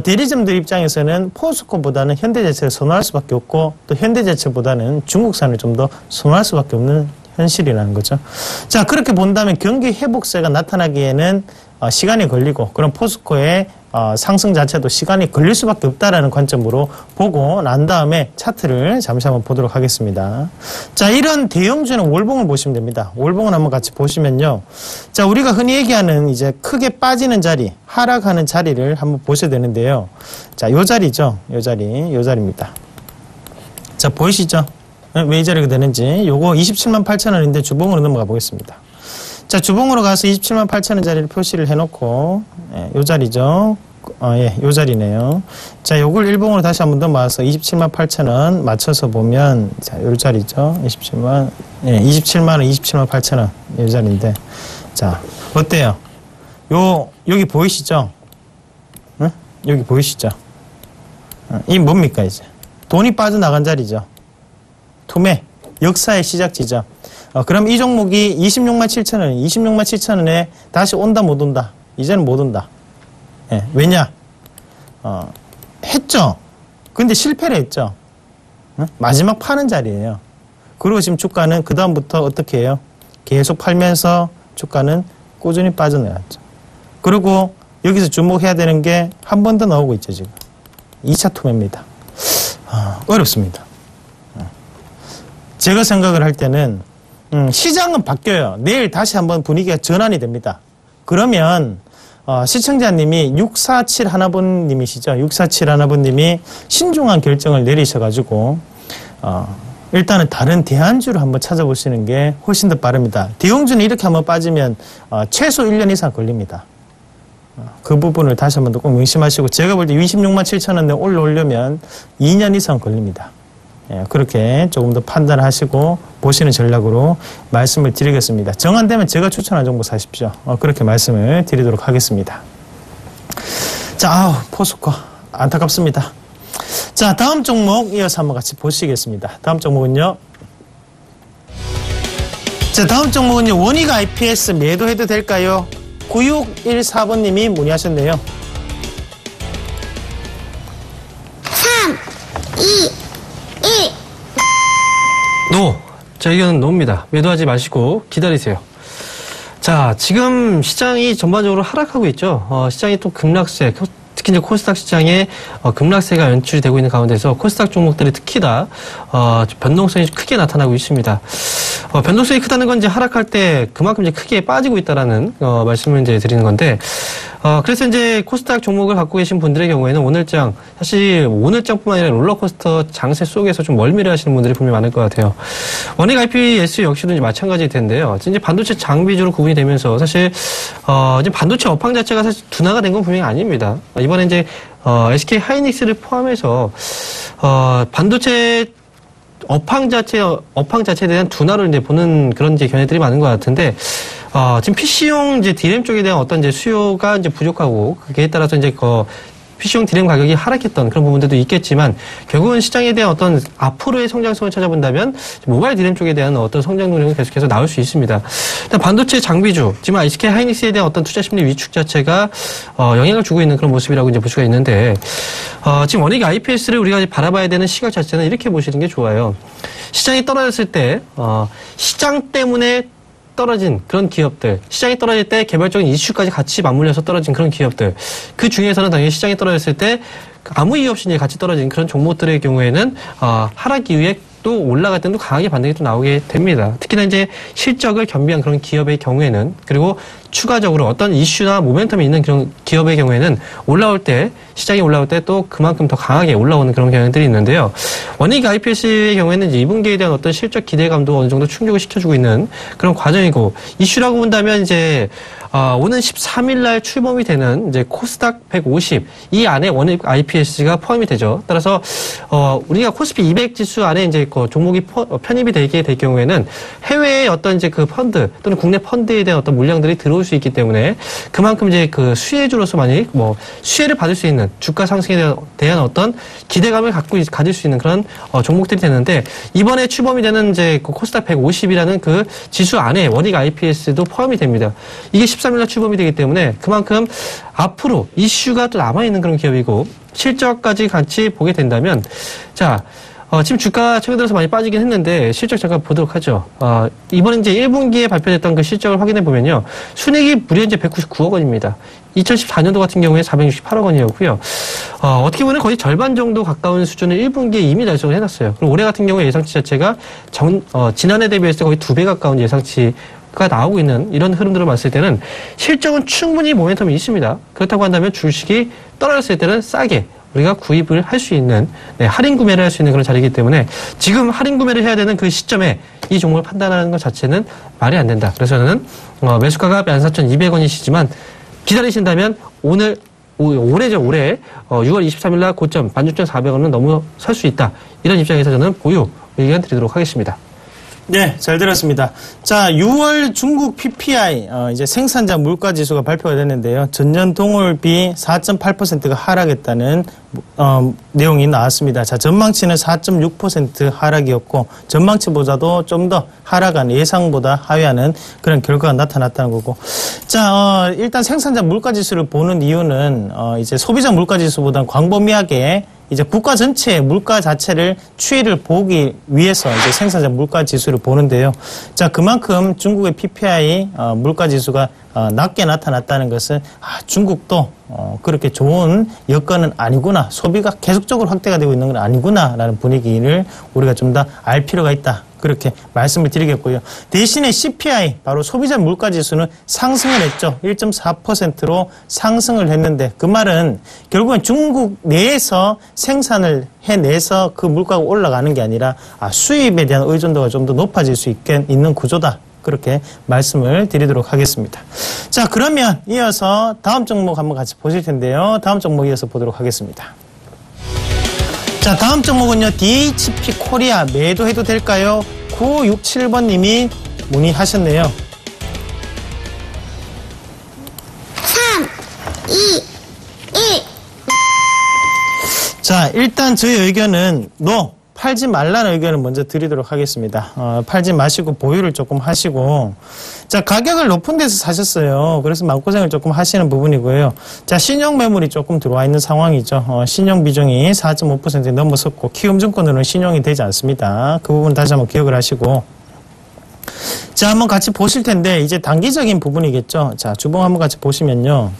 대리점들 입장에서는 포스코보다는 현대제철을 선호할 수밖에 없고, 또 현대제철보다는 중국산을 좀 더 선호할 수밖에 없는 현실이라는 거죠. 자, 그렇게 본다면 경기 회복세가 나타나기에는 시간이 걸리고, 그럼 포스코의 상승 자체도 시간이 걸릴 수밖에 없다라는 관점으로 보고 난 다음에 차트를 잠시 한번 보도록 하겠습니다. 자, 이런 대형주는 월봉을 보시면 됩니다. 월봉을 한번 같이 보시면요. 자, 우리가 흔히 얘기하는 이제 크게 빠지는 자리, 하락하는 자리를 한번 보셔야 되는데요. 자, 요 자리죠. 요 자리입니다. 자, 보이시죠? 왜 이 자리가 되는지. 요거 27만 8천 원인데 주봉으로 넘어가 보겠습니다. 자, 주봉으로 가서 27만 8천 원짜리를 표시를 해놓고, 요 자리죠. 요 자리네요. 자, 요걸 일봉으로 다시 한번 더 모아서 27만 8천 원 맞춰서 보면, 자, 요 자리죠. 27만 원, 27만 8천 원. 요 자리인데. 자, 어때요? 여기 보이시죠? 응? 여기 보이시죠? 이 뭡니까, 이제? 돈이 빠져나간 자리죠. 투매. 역사의 시작지죠. 그럼 이 종목이 26만 7천 원, 26만 7천 원에 다시 온다, 못 온다? 이제는 못 온다. 예, 왜냐? 했죠. 근데 실패를 했죠. 응? 마지막 파는 자리예요. 그리고 지금 주가는 그다음부터 어떻게 해요? 계속 팔면서 주가는 꾸준히 빠져나갔죠. 그리고 여기서 주목해야 되는 게 한 번 더 나오고 있죠, 지금. 2차 투매입니다. 어렵습니다. 제가 생각을 할 때는 시장은 바뀌어요. 내일 다시 한번 분위기가 전환이 됩니다. 그러면 시청자님이 647 하나번님이시죠. 647 하나번님이 신중한 결정을 내리셔가지고 일단은 다른 대안주를 한번 찾아보시는 게 훨씬 더 빠릅니다. 대형주는 이렇게 한번 빠지면 최소 1년 이상 걸립니다. 그 부분을 다시 한번 더 꼭 명심하시고, 제가 볼 때 26만 7천 원에 올라오려면 2년 이상 걸립니다. 예, 그렇게 조금 더 판단하시고 보시는 전략으로 말씀을 드리겠습니다. 정안되면 제가 추천한 종목 사십시오. 그렇게 말씀을 드리도록 하겠습니다. 자, 포스코 안타깝습니다. 자, 다음 종목 이어서 한번 같이 보시겠습니다. 다음 종목은요. 자, 다음 종목은요. 원익 IPS 매도해도 될까요? 9614번님이 문의하셨네요. 3, 2, 노! 자, 의견은 노입니다. 매도하지 마시고 기다리세요. 자, 지금 시장이 전반적으로 하락하고 있죠. 시장이 또 급락세, 특히 이제 코스닥 시장에 급락세가 연출이 되고 있는 가운데서 코스닥 종목들이 특히 다 변동성이 크게 나타나고 있습니다. 변동성이 크다는 건 이제 하락할 때 그만큼 이제 크게 빠지고 있다라는 말씀을 이제 드리는 건데, 그래서 이제 코스닥 종목을 갖고 계신 분들의 경우에는 오늘장, 사실 오늘장뿐만 아니라 롤러코스터 장세 속에서 좀 멀미를 하시는 분들이 분명히 많을 것 같아요. 원익 IPS 역시도 이제 마찬가지일 텐데요. 이제 반도체 장비주로 구분이 되면서 사실 이제 반도체 업황 자체가 사실 둔화가 된 건 분명히 아닙니다. 이번에 이제 SK 하이닉스를 포함해서 반도체 업황 자체에 대한 둔화를 이제 보는 그런 이제 견해들이 많은 것 같은데, 지금 PC용 이제 DRAM 쪽에 대한 어떤 이제 수요가 이제 부족하고, 그게 따라서 이제 PC용 DRAM 가격이 하락했던 그런 부분들도 있겠지만, 결국은 시장에 대한 어떤 앞으로의 성장성을 찾아본다면 모바일 DRAM 쪽에 대한 어떤 성장 노력은 계속해서 나올 수 있습니다. 일단 반도체 장비주, 지금 SK 하이닉스에 대한 어떤 투자 심리 위축 자체가 영향을 주고 있는 그런 모습이라고 이제 볼 수가 있는데, 지금 원익 IPS를 우리가 이제 바라봐야 되는 시각 자체는 이렇게 보시는 게 좋아요. 시장이 떨어졌을 때 시장 때문에 떨어진 그런 기업들, 시장이 떨어질 때 개별적인 이슈까지 같이 맞물려서 떨어진 그런 기업들, 그 중에서는 당연히 시장이 떨어졌을 때 아무 이유 없이 이제 같이 떨어진 그런 종목들의 경우에는 하락 이후에 또 올라갈 때도 강하게 반등이 또 나오게 됩니다. 특히나 이제 실적을 겸비한 그런 기업의 경우에는, 그리고 추가적으로 어떤 이슈나 모멘텀이 있는 그런 기업의 경우에는 올라올 때, 시장이 올라올 때 또 그만큼 더 강하게 올라오는 그런 경향들이 있는데요. 원익 IPS의 경우에는 이제 2분기에 대한 어떤 실적 기대감도 어느 정도 충족을 시켜주고 있는 그런 과정이고, 이슈라고 본다면 이제 오는 13일 날 출범이 되는 이제 코스닥 150, 이 안에 원익 IPS가 포함이 되죠. 따라서 우리가 코스피 200 지수 안에 이제 그 종목이 편입이 되게 될 경우에는 해외의 어떤 이제 그 펀드 또는 국내 펀드에 대한 어떤 물량들이 들어올 수 있기 때문에, 그만큼 이제 그 수혜주로서 만약 수혜를 받을 수 있는 주가 상승에 대한 어떤 기대감을 가질 수 있는 그런 종목들이 되는데, 이번에 출범이 되는 이제 그 코스닥 150이라는 그 지수 안에 원익 IPS도 포함이 됩니다. 이게 13일날 출범이 되기 때문에 그만큼 앞으로 이슈가 또 남아있는 그런 기업이고, 실적까지 같이 보게 된다면, 자, 지금 주가 최근 들어서 많이 빠지긴 했는데 실적 잠깐 보도록 하죠. 이번에 이제 1분기에 발표됐던 그 실적을 확인해 보면요. 순이익이 무려 이제 199억 원입니다. 2014년도 같은 경우에 468억 원이었고요. 어떻게 보면 거의 절반 정도 가까운 수준을 1분기에 이미 달성을 해놨어요. 그리고 올해 같은 경우에 예상치 자체가 지난해 대비해서 거의 2배 가까운 예상치가 나오고 있는 이런 흐름들을 봤을 때는 실적은 충분히 모멘텀이 있습니다. 그렇다고 한다면 주식이 떨어졌을 때는 싸게 우리가 구입을 할 수 있는, 할인 구매를 할 수 있는 그런 자리이기 때문에 지금 할인 구매를 해야 되는 그 시점에 이 종목을 판단하는 것 자체는 말이 안 된다. 그래서 저는 매수가가 14,200원이시지만 기다리신다면 올해죠, 올해 6월 23일 날 고점 16,400원은 넘어 설 수 있다. 이런 입장에서 저는 보유 의견 드리도록 하겠습니다. 네, 잘 들었습니다. 자, 6월 중국 PPI, 이제 생산자 물가 지수가 발표가 됐는데요. 전년 동월비 4.8%가 하락했다는, 내용이 나왔습니다. 자, 전망치는 4.6% 하락이었고, 전망치보다도 좀 더 하락한 예상보다 하회하는 그런 결과가 나타났다는 거고. 자, 일단 생산자 물가 지수를 보는 이유는, 이제 소비자 물가 지수보다는 광범위하게 이제 국가 전체의 물가 자체를 추이를 보기 위해서 이제 생산자 물가 지수를 보는데요. 자, 그만큼 중국의 PPI 물가 지수가 낮게 나타났다는 것은 중국도 그렇게 좋은 여건은 아니구나. 소비가 계속적으로 확대가 되고 있는 건 아니구나라는 분위기를 우리가 좀 더 알 필요가 있다. 그렇게 말씀을 드리겠고요. 대신에 CPI, 바로 소비자 물가지수는 상승을 했죠. 1.4%로 상승을 했는데 그 말은 결국은 중국 내에서 생산을 해내서 그 물가가 올라가는 게 아니라 수입에 대한 의존도가 좀 더 높아질 수 있는 구조다. 그렇게 말씀을 드리도록 하겠습니다. 자, 그러면 이어서 다음 종목 한번 같이 보실 텐데요. 다음 종목 이어서 보도록 하겠습니다. 자, 다음 종목은요, DHP 코리아 매도해도 될까요? 9567번님이 문의하셨네요. 3, 2, 1. 자, 일단 저희 의견은 팔지 말라는 의견을 먼저 드리도록 하겠습니다. 팔지 마시고 보유를 조금 하시고, 자, 가격을 높은 데서 사셨어요. 그래서 마음고생을 조금 하시는 부분이고요. 자, 신용 매물이 조금 들어와 있는 상황이죠. 신용 비중이 4.5%에 넘어섰고, 키움증권으로는 신용이 되지 않습니다. 그 부분 다시 한번 기억을 하시고. 자, 한번 같이 보실 텐데, 이제 단기적인 부분이겠죠. 자, 주봉 한번 같이 보시면요.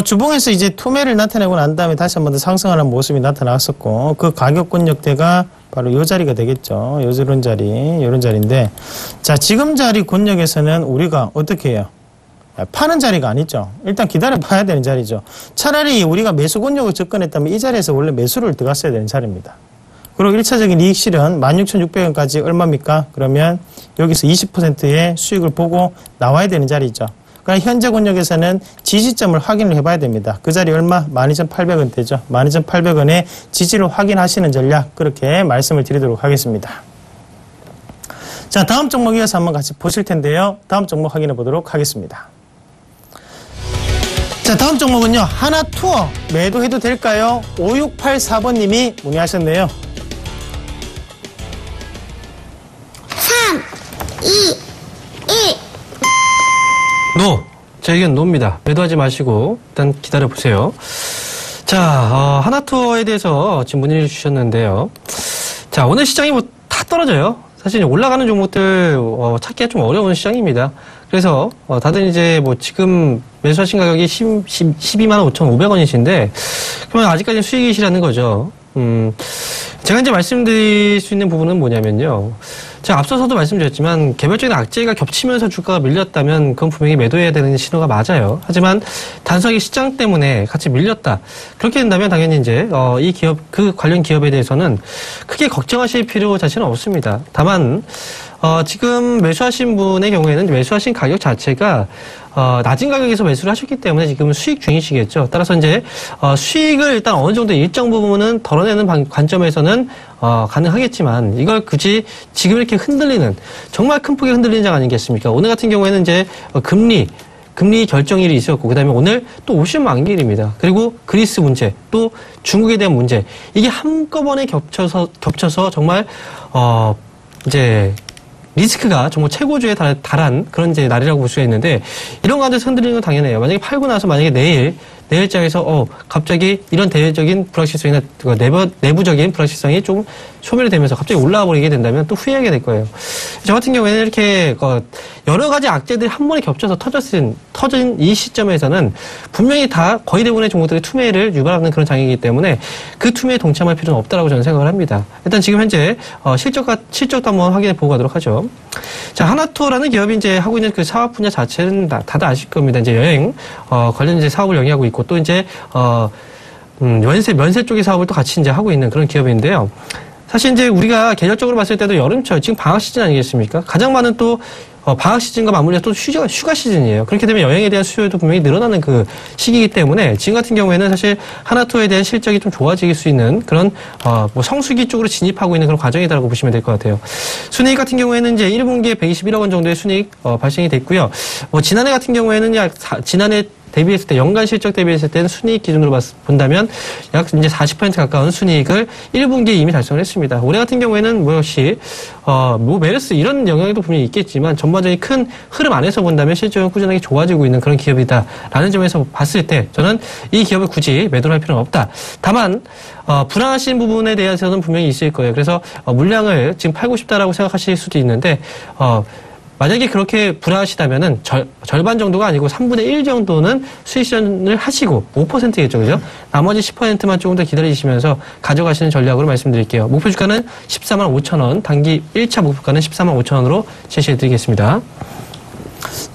주봉에서 이제 투매를 나타내고 난 다음에 다시 한 번 더 상승하는 모습이 나타났었고, 그 가격권 역대가 바로 이 자리가 되겠죠. 요런 자리인데, 자, 지금 자리 권역에서는 우리가 어떻게 해요? 파는 자리가 아니죠. 일단 기다려 봐야 되는 자리죠. 차라리 우리가 매수 권역을 접근했다면 이 자리에서 원래 매수를 들어갔어야 되는 자리입니다. 그리고 1차적인 이익 실현 16,600원까지 얼마입니까? 그러면 여기서 20%의 수익을 보고 나와야 되는 자리죠. 그러니까 현재 권역에서는 지지점을 확인을 해봐야 됩니다. 그 자리 얼마? 12,800원대죠. 12,800원의 지지를 확인하시는 전략, 그렇게 말씀을 드리도록 하겠습니다. 자, 다음 종목 이어서 한번 같이 보실 텐데요. 다음 종목 확인해 보도록 하겠습니다. 자, 다음 종목은요, 하나투어 매도해도 될까요? 5684번님이 문의하셨네요. 3, 2, 1. 제 의견 노입니다. 매도하지 마시고 일단 기다려보세요. 자, 하나투어에 대해서 지금 문의를 주셨는데요. 자, 오늘 시장이 다 떨어져요. 사실 올라가는 종목들 찾기가 좀 어려운 시장입니다. 그래서 다들 이제 지금 매수하신 가격이 12만 5,500원이신데 그러면 아직까지 수익이시라는 거죠. 제가 이제 말씀드릴 수 있는 부분은 뭐냐면요. 제가 앞서서도 말씀드렸지만 개별적인 악재가 겹치면서 주가가 밀렸다면 그건 분명히 매도해야 되는 신호가 맞아요. 하지만 단순하게 시장 때문에 같이 밀렸다. 그렇게 된다면 당연히 이제 이 기업, 그 관련 기업에 대해서는 크게 걱정하실 필요 자체는 없습니다. 다만 지금 매수하신 분의 경우에는 매수하신 가격 자체가 낮은 가격에서 매수를 하셨기 때문에 지금 수익 중이시겠죠. 따라서 이제 수익을 일단 어느 정도 일정 부분은 덜어내는 관점에서는 가능하겠지만 이걸 굳이 지금 이렇게 흔들리는 정말 큰 폭의 흔들리는 장 아니겠습니까? 오늘 같은 경우에는 이제 금리 결정일이 있었고 그다음에 오늘 또 옵션 만기일입니다. 그리고 그리스 문제, 또 중국에 대한 문제 이게 한꺼번에 겹쳐서 정말 이제 리스크가 정말 최고조에 달한 그런 이제 날이라고 볼 수가 있는데 이런 가운데서 흔들리는 건 당연해요. 만약에 팔고 나서 만약에 내일장에서 갑자기 이런 대외적인 불확실성이나 내부적인 불확실성이 좀 소멸이 되면서 갑자기 올라와 버리게 된다면 또 후회하게 될 거예요. 저 같은 경우에는 이렇게 여러 가지 악재들이 한 번에 겹쳐서 터진 이 시점에서는 분명히 다 거의 대부분의 종목들이 투매를 유발하는 그런 장이기 때문에 그 투매에 동참할 필요는 없다라고 저는 생각을 합니다. 일단 지금 현재 실적도 한번 확인해 보고 가도록 하죠. 자, 하나투어라는 기업이 이제 하고 있는 그 사업 분야 자체는 다들 아실 겁니다. 이제 여행 관련 이제 사업을 영위하고 있고 또 이제 면세 쪽의 사업을 또 같이 이제 하고 있는 그런 기업인데요. 사실 이제 우리가 계절적으로 봤을 때도 여름철, 지금 방학 시즌 아니겠습니까? 가장 많은 또 방학 시즌과 맞물려서 또 휴가 시즌이에요. 그렇게 되면 여행에 대한 수요도 분명히 늘어나는 그 시기이기 때문에 지금 같은 경우에는 사실 하나투어에 대한 실적이 좀 좋아질 수 있는 그런 성수기 쪽으로 진입하고 있는 그런 과정이다라고 보시면 될 것 같아요. 순이익 같은 경우에는 이제 1분기에 121억 원 정도의 순이익 발생이 됐고요. 지난해 같은 경우에는 지난해 대비했을 때, 연간 실적 대비했을 때는 순이익 기준으로 본다면 약 이제 40% 가까운 순이익을 1분기에 이미 달성을 했습니다. 올해 같은 경우에는 역시, 메르스 이런 영향도 분명히 있겠지만 전반적인 큰 흐름 안에서 본다면 실적은 꾸준하게 좋아지고 있는 그런 기업이다라는 점에서 봤을 때 저는 이 기업을 굳이 매도를 할 필요는 없다. 다만, 불안하신 부분에 대해서는 분명히 있을 거예요. 그래서 물량을 지금 팔고 싶다라고 생각하실 수도 있는데, 만약에 그렇게 불안하시다면은 절반 정도가 아니고 3분의 1 정도는 수익 실현을 하시고 5%겠죠, 그죠? 나머지 10%만 조금 더 기다리시면서 가져가시는 전략으로 말씀드릴게요. 목표 주가는 14만 5천 원, 단기 1차 목표가는 14만 5천 원으로 제시해드리겠습니다.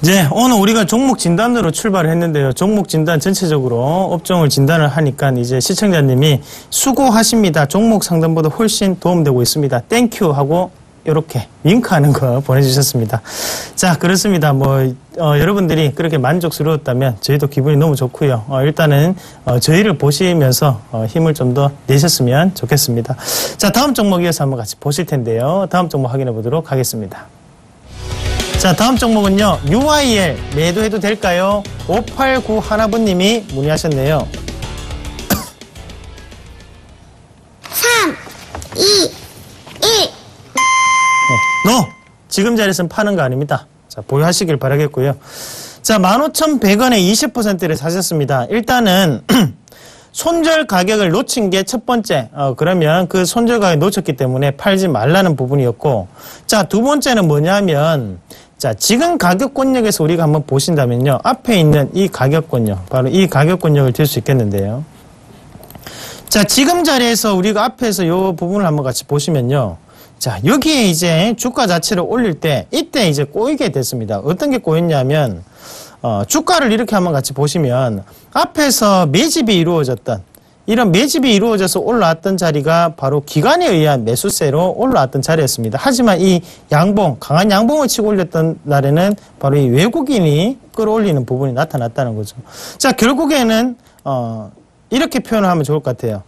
네, 오늘 우리가 종목 진단으로 출발을 했는데요. 종목 진단 전체적으로 업종을 진단을 하니까 이제 시청자님이 수고하십니다. 종목 상담보다 훨씬 도움되고 있습니다. 땡큐 하고 이렇게 윙크하는 거 보내주셨습니다. 자, 그렇습니다. 여러분들이 그렇게 만족스러웠다면 저희도 기분이 너무 좋고요. 일단은 저희를 보시면서 힘을 좀 더 내셨으면 좋겠습니다. 자, 다음 종목 이어서 한번 같이 보실 텐데요. 다음 종목 확인해 보도록 하겠습니다. 자, 다음 종목은요. UIL 매도해도 될까요? 589 하나부님이 문의하셨네요. 3, 2, 1. 지금 자리에서는 파는 거 아닙니다. 자, 보유하시길 바라겠고요. 자, 15,100원에 20%를 사셨습니다. 일단은 손절 가격을 놓친 게 첫 번째. 그러면 그 손절 가격을 놓쳤기 때문에 팔지 말라는 부분이었고, 자, 두 번째는 뭐냐면, 자, 지금 가격권역에서 우리가 한번 보신다면요. 앞에 있는 이 가격권역, 바로 이 가격권역을 들 수 있겠는데요. 자, 지금 자리에서 우리가 앞에서 이 부분을 한번 같이 보시면요. 자, 여기에 이제 주가 자체를 올릴 때 이때 이제 꼬이게 됐습니다. 어떤 게 꼬였냐면 주가를 이렇게 한번 같이 보시면 앞에서 매집이 이루어졌던 이런 매집이 이루어져서 올라왔던 자리가 바로 기관에 의한 매수세로 올라왔던 자리였습니다. 하지만 이 양봉, 강한 양봉을 치고 올렸던 날에는 바로 이 외국인이 끌어올리는 부분이 나타났다는 거죠. 자, 결국에는 이렇게 표현을 하면 좋을 것 같아요.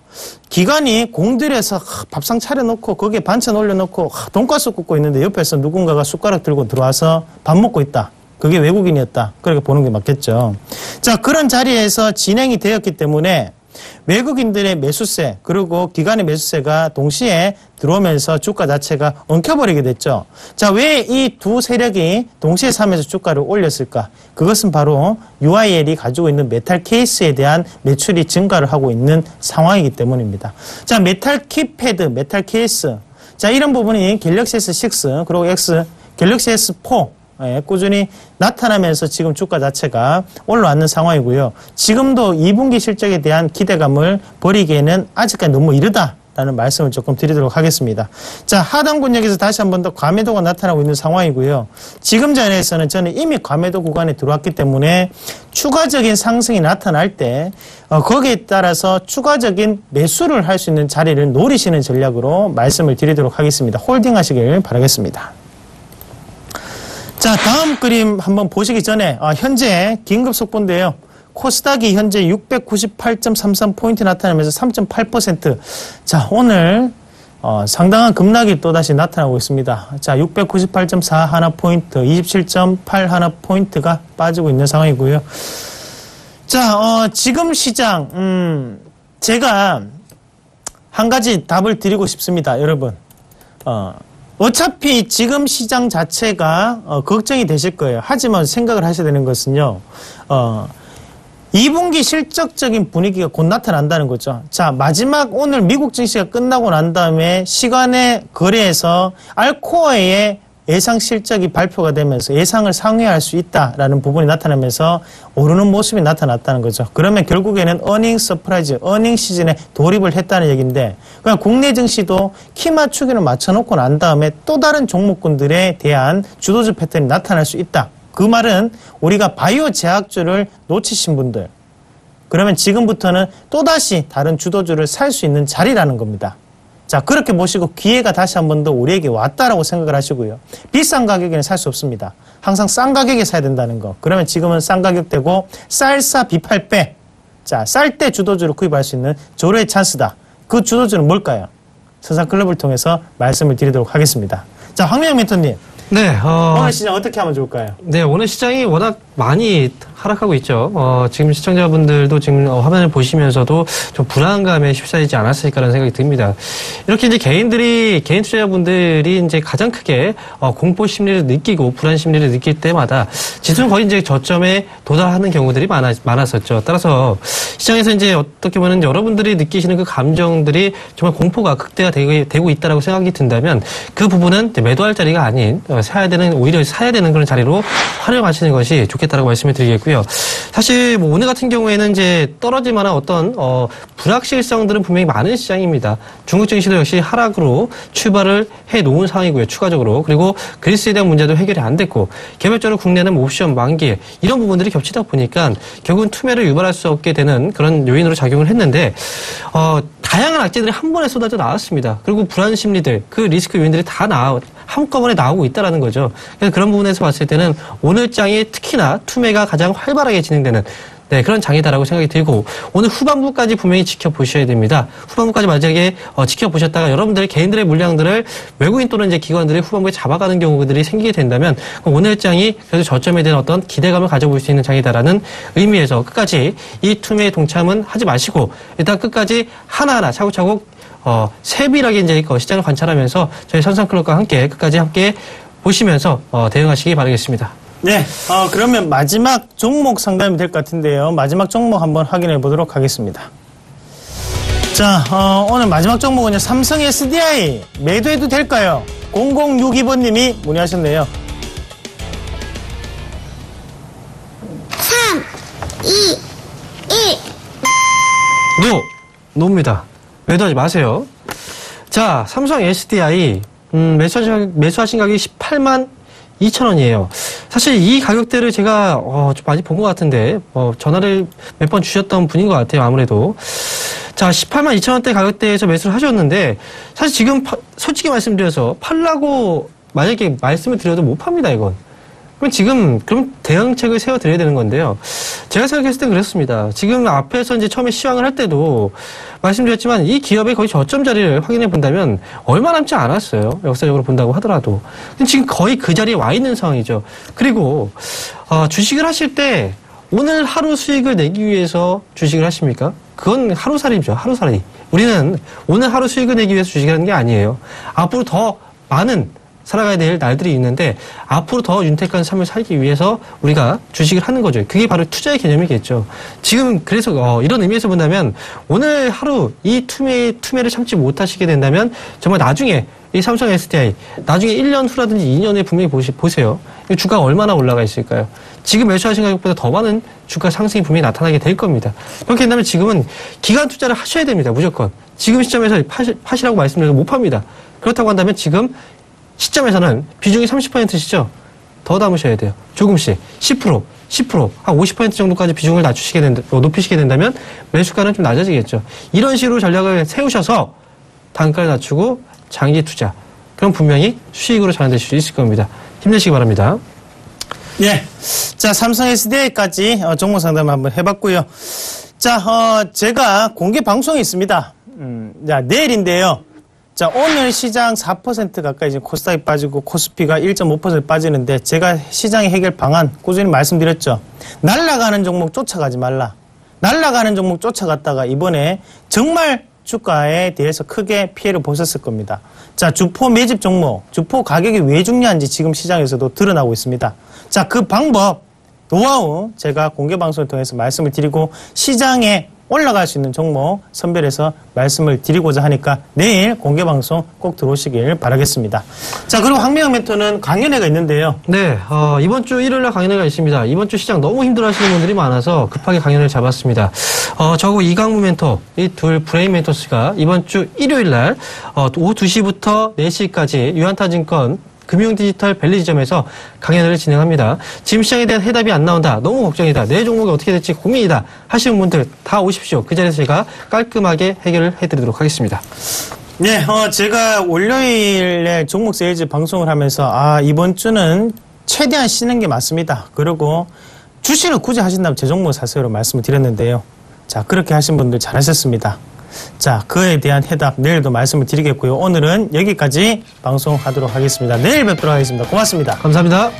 기관이 공들여서 밥상 차려놓고 거기에 반찬 올려놓고 돈가스 굽고 있는데 옆에서 누군가가 숟가락 들고 들어와서 밥 먹고 있다. 그게 외국인이었다. 그렇게 보는 게 맞겠죠. 자, 그런 자리에서 진행이 되었기 때문에 외국인들의 매수세 그리고 기관의 매수세가 동시에 들어오면서 주가 자체가 엉켜버리게 됐죠. 자, 왜 이 두 세력이 동시에 사면서 주가를 올렸을까? 그것은 바로 UIL이 가지고 있는 메탈 케이스에 대한 매출이 증가를 하고 있는 상황이기 때문입니다. 자, 메탈 키패드, 메탈 케이스. 자, 이런 부분이 갤럭시 S6 그리고 갤럭시 S4 꾸준히 나타나면서 지금 주가 자체가 올라왔는 상황이고요. 지금도 2분기 실적에 대한 기대감을 버리기에는 아직까지 너무 이르다라는 말씀을 조금 드리도록 하겠습니다. 자, 하단 권역에서 다시 한 번 더 과매도가 나타나고 있는 상황이고요. 지금 자리에서는 저는 이미 과매도 구간에 들어왔기 때문에 추가적인 상승이 나타날 때 거기에 따라서 추가적인 매수를 할 수 있는 자리를 노리시는 전략으로 말씀을 드리도록 하겠습니다. 홀딩하시길 바라겠습니다. 자, 다음 그림 한번 보시기 전에 현재 긴급 속보인데요. 코스닥이 현재 698.33포인트 나타나면서 3.8%. 자, 오늘 상당한 급락이 또다시 나타나고 있습니다. 자, 698.4 하나 포인트, 27.8 하나 포인트가 빠지고 있는 상황이고요. 자, 지금 시장 제가 한 가지 답을 드리고 싶습니다, 여러분. 어차피 지금 시장 자체가 걱정이 되실 거예요. 하지만 생각을 하셔야 되는 것은요. 2분기 실적적인 분위기가 곧 나타난다는 거죠. 자, 마지막 오늘 미국 증시가 끝나고 난 다음에 시간의 거래에서 알코아의 예상 실적이 발표가 되면서 예상을 상회할 수 있다라는 부분이 나타나면서 오르는 모습이 나타났다는 거죠. 그러면 결국에는 어닝 서프라이즈, 어닝 시즌에 돌입을 했다는 얘기인데 그냥 국내 증시도 키 맞추기를 맞춰놓고 난 다음에 또 다른 종목군들에 대한 주도주 패턴이 나타날 수 있다. 그 말은 우리가 바이오 제약주를 놓치신 분들 그러면 지금부터는 또다시 다른 주도주를 살 수 있는 자리라는 겁니다. 자, 그렇게 보시고 기회가 다시 한 번 더 우리에게 왔다라고 생각을 하시고요. 비싼 가격에는 살 수 없습니다. 항상 싼 가격에 사야 된다는 거. 그러면 지금은 싼 가격대고 쌀싸 비팔 빼. 자, 쌀 때 주도주를 구입할 수 있는 조례의 찬스다. 그 주도주는 뭘까요? 서산클럽을 통해서 말씀을 드리도록 하겠습니다. 자, 황명영 멘토님. 네, 오늘 시장 어떻게 하면 좋을까요? 네, 오늘 시장이 워낙 많이 하락하고 있죠. 지금 시청자분들도 지금 화면을 보시면서도 좀 불안감에 휩싸이지 않았을까라는 생각이 듭니다. 이렇게 이제 개인 투자자분들이 이제 가장 크게 공포 심리를 느끼고 불안 심리를 느낄 때마다 지수는 거의 이제 저점에 도달하는 경우들이 많았었죠. 따라서 시장에서 이제 어떻게 보면 여러분들이 느끼시는 그 감정들이 정말 공포가 극대화되고 있다라고 생각이 든다면 그 부분은 이제 매도할 자리가 아닌 오히려 사야 되는 그런 자리로 활용하시는 것이 좋겠다라고 말씀을 드리겠고요. 사실 뭐 오늘 같은 경우에는 이제 떨어질 만한 어떤 불확실성들은 분명히 많은 시장입니다. 중국 증시도 역시 하락으로 출발을 해 놓은 상황이고요. 추가적으로. 그리고 그리스에 대한 문제도 해결이 안 됐고 개별적으로 국내는 옵션 만기 이런 부분들이 겹치다 보니까 결국은 투매를 유발할 수 없게 되는 그런 요인으로 작용을 했는데 다양한 악재들이 한 번에 쏟아져 나왔습니다. 그리고 불안 심리들, 그 리스크 요인들이 다 한꺼번에 나오고 있다라는 거죠. 그래서 그런 부분에서 봤을 때는 오늘 장이 특히나 투매가 가장 활발하게 진행되는 그런 장이다라고 생각이 들고 오늘 후반부까지 분명히 지켜보셔야 됩니다. 후반부까지 만약에 지켜보셨다가 여러분들 개인들의 물량들을 외국인 또는 이제 기관들이 후반부에 잡아가는 경우들이 생기게 된다면 오늘 장이 그래도 저점에 대한 어떤 기대감을 가져볼 수 있는 장이다라는 의미에서 끝까지 이 투매에 동참은 하지 마시고 일단 끝까지 하나하나 차곡차곡 세밀하게 이제 시장을 관찰하면서 저희 선상클럽과 함께 보시면서 대응하시기 바라겠습니다. 네, 그러면 마지막 종목 상담이 될 것 같은데요. 마지막 종목 한번 확인해 보도록 하겠습니다. 자, 오늘 마지막 종목은요, 삼성 SDI 매도해도 될까요? 0062번님이 문의하셨네요. 3, 2, 1. 노입니다. 매도하지 마세요. 자, 삼성 SDI 매수하신 가격이 18만 2,000원이에요. 사실 이 가격대를 제가 좀 많이 본 것 같은데 전화를 몇 번 주셨던 분인 것 같아요. 아무래도. 자, 18만 2,000원대 가격대에서 매수를 하셨는데 사실 지금 솔직히 말씀드려서 팔라고 만약에 말씀을 드려도 못 팝니다. 이건. 그럼 대응책을 세워드려야 되는 건데요. 제가 생각했을 땐 그랬습니다. 지금 앞에서 이제 처음에 시황을 할 때도 말씀드렸지만 이 기업의 거의 저점 자리를 확인해 본다면 얼마 남지 않았어요. 역사적으로 본다고 하더라도. 지금 거의 그 자리에 와 있는 상황이죠. 그리고, 주식을 하실 때 오늘 하루 수익을 내기 위해서 주식을 하십니까? 그건 하루살이죠. 하루살이. 우리는 오늘 하루 수익을 내기 위해서 주식을 하는 게 아니에요. 앞으로 더 많은 살아가야 될 날들이 있는데 앞으로 더 윤택한 삶을 살기 위해서 우리가 주식을 하는 거죠. 그게 바로 투자의 개념이겠죠. 지금 그래서 이런 의미에서 본다면 오늘 하루 이 투매를 참지 못하시게 된다면 정말 나중에 이 삼성 SDI 나중에 1년 후라든지 2년 후에 분명히 보세요. 주가가 얼마나 올라가 있을까요? 지금 매수하신 가격보다 더 많은 주가 상승이 분명히 나타나게 될 겁니다. 그렇게 된다면 지금은 기간 투자를 하셔야 됩니다. 무조건. 지금 시점에서 파시라고 말씀드려도 못 팝니다. 그렇다고 한다면 지금 시점에서는 비중이 30%시죠? 더 담으셔야 돼요. 조금씩. 10%, 한 50% 정도까지 비중을 높이시게 된다면 매수가는 좀 낮아지겠죠. 이런 식으로 전략을 세우셔서 단가를 낮추고 장기 투자. 그럼 분명히 수익으로 전환되실 수 있을 겁니다. 힘내시기 바랍니다. 네. 자, 삼성 SDI까지 종목 상담을 한번 해봤고요. 자, 제가 공개 방송이 있습니다. 자, 내일인데요. 자, 오늘 시장 4% 가까이 지금 코스닥이 빠지고 코스피가 1.5% 빠지는데 제가 시장의 해결 방안 꾸준히 말씀드렸죠. 날아가는 종목 쫓아가지 말라. 날아가는 종목 쫓아갔다가 이번에 정말 주가에 대해서 크게 피해를 보셨을 겁니다. 자, 주포 매집 종목, 주포 가격이 왜 중요한지 지금 시장에서도 드러나고 있습니다. 자, 그 방법 노하우 제가 공개 방송을 통해서 말씀을 드리고 시장에 올라갈 수 있는 종목 선별해서 말씀을 드리고자 하니까 내일 공개 방송 꼭 들어오시길 바라겠습니다. 자, 그리고 황미영 멘토는 강연회가 있는데요. 네, 이번 주 일요일날 강연회가 있습니다. 이번 주 시장 너무 힘들어하시는 분들이 많아서 급하게 강연을 잡았습니다. 저하고 이강무 멘토, 이 둘 브레인 멘토스가 이번 주 일요일날 오후 2시부터 4시까지 유한타증권 금융디지털 밸리 지점에서 강연을 진행합니다. 지금 시장에 대한 해답이 안 나온다. 너무 걱정이다. 내 종목이 어떻게 될지 고민이다. 하시는 분들 다 오십시오. 그 자리에서 제가 깔끔하게 해결을 해드리도록 하겠습니다. 네, 제가 월요일에 종목 세일즈 방송을 하면서 이번 주는 최대한 쉬는 게 맞습니다. 그리고 주식을 굳이 하신다면 제 종목 사세요로 말씀을 드렸는데요. 자, 그렇게 하신 분들 잘하셨습니다. 자, 그에 대한 해답 내일도 말씀을 드리겠고요. 오늘은 여기까지 방송하도록 하겠습니다. 내일 뵙도록 하겠습니다. 고맙습니다. 감사합니다.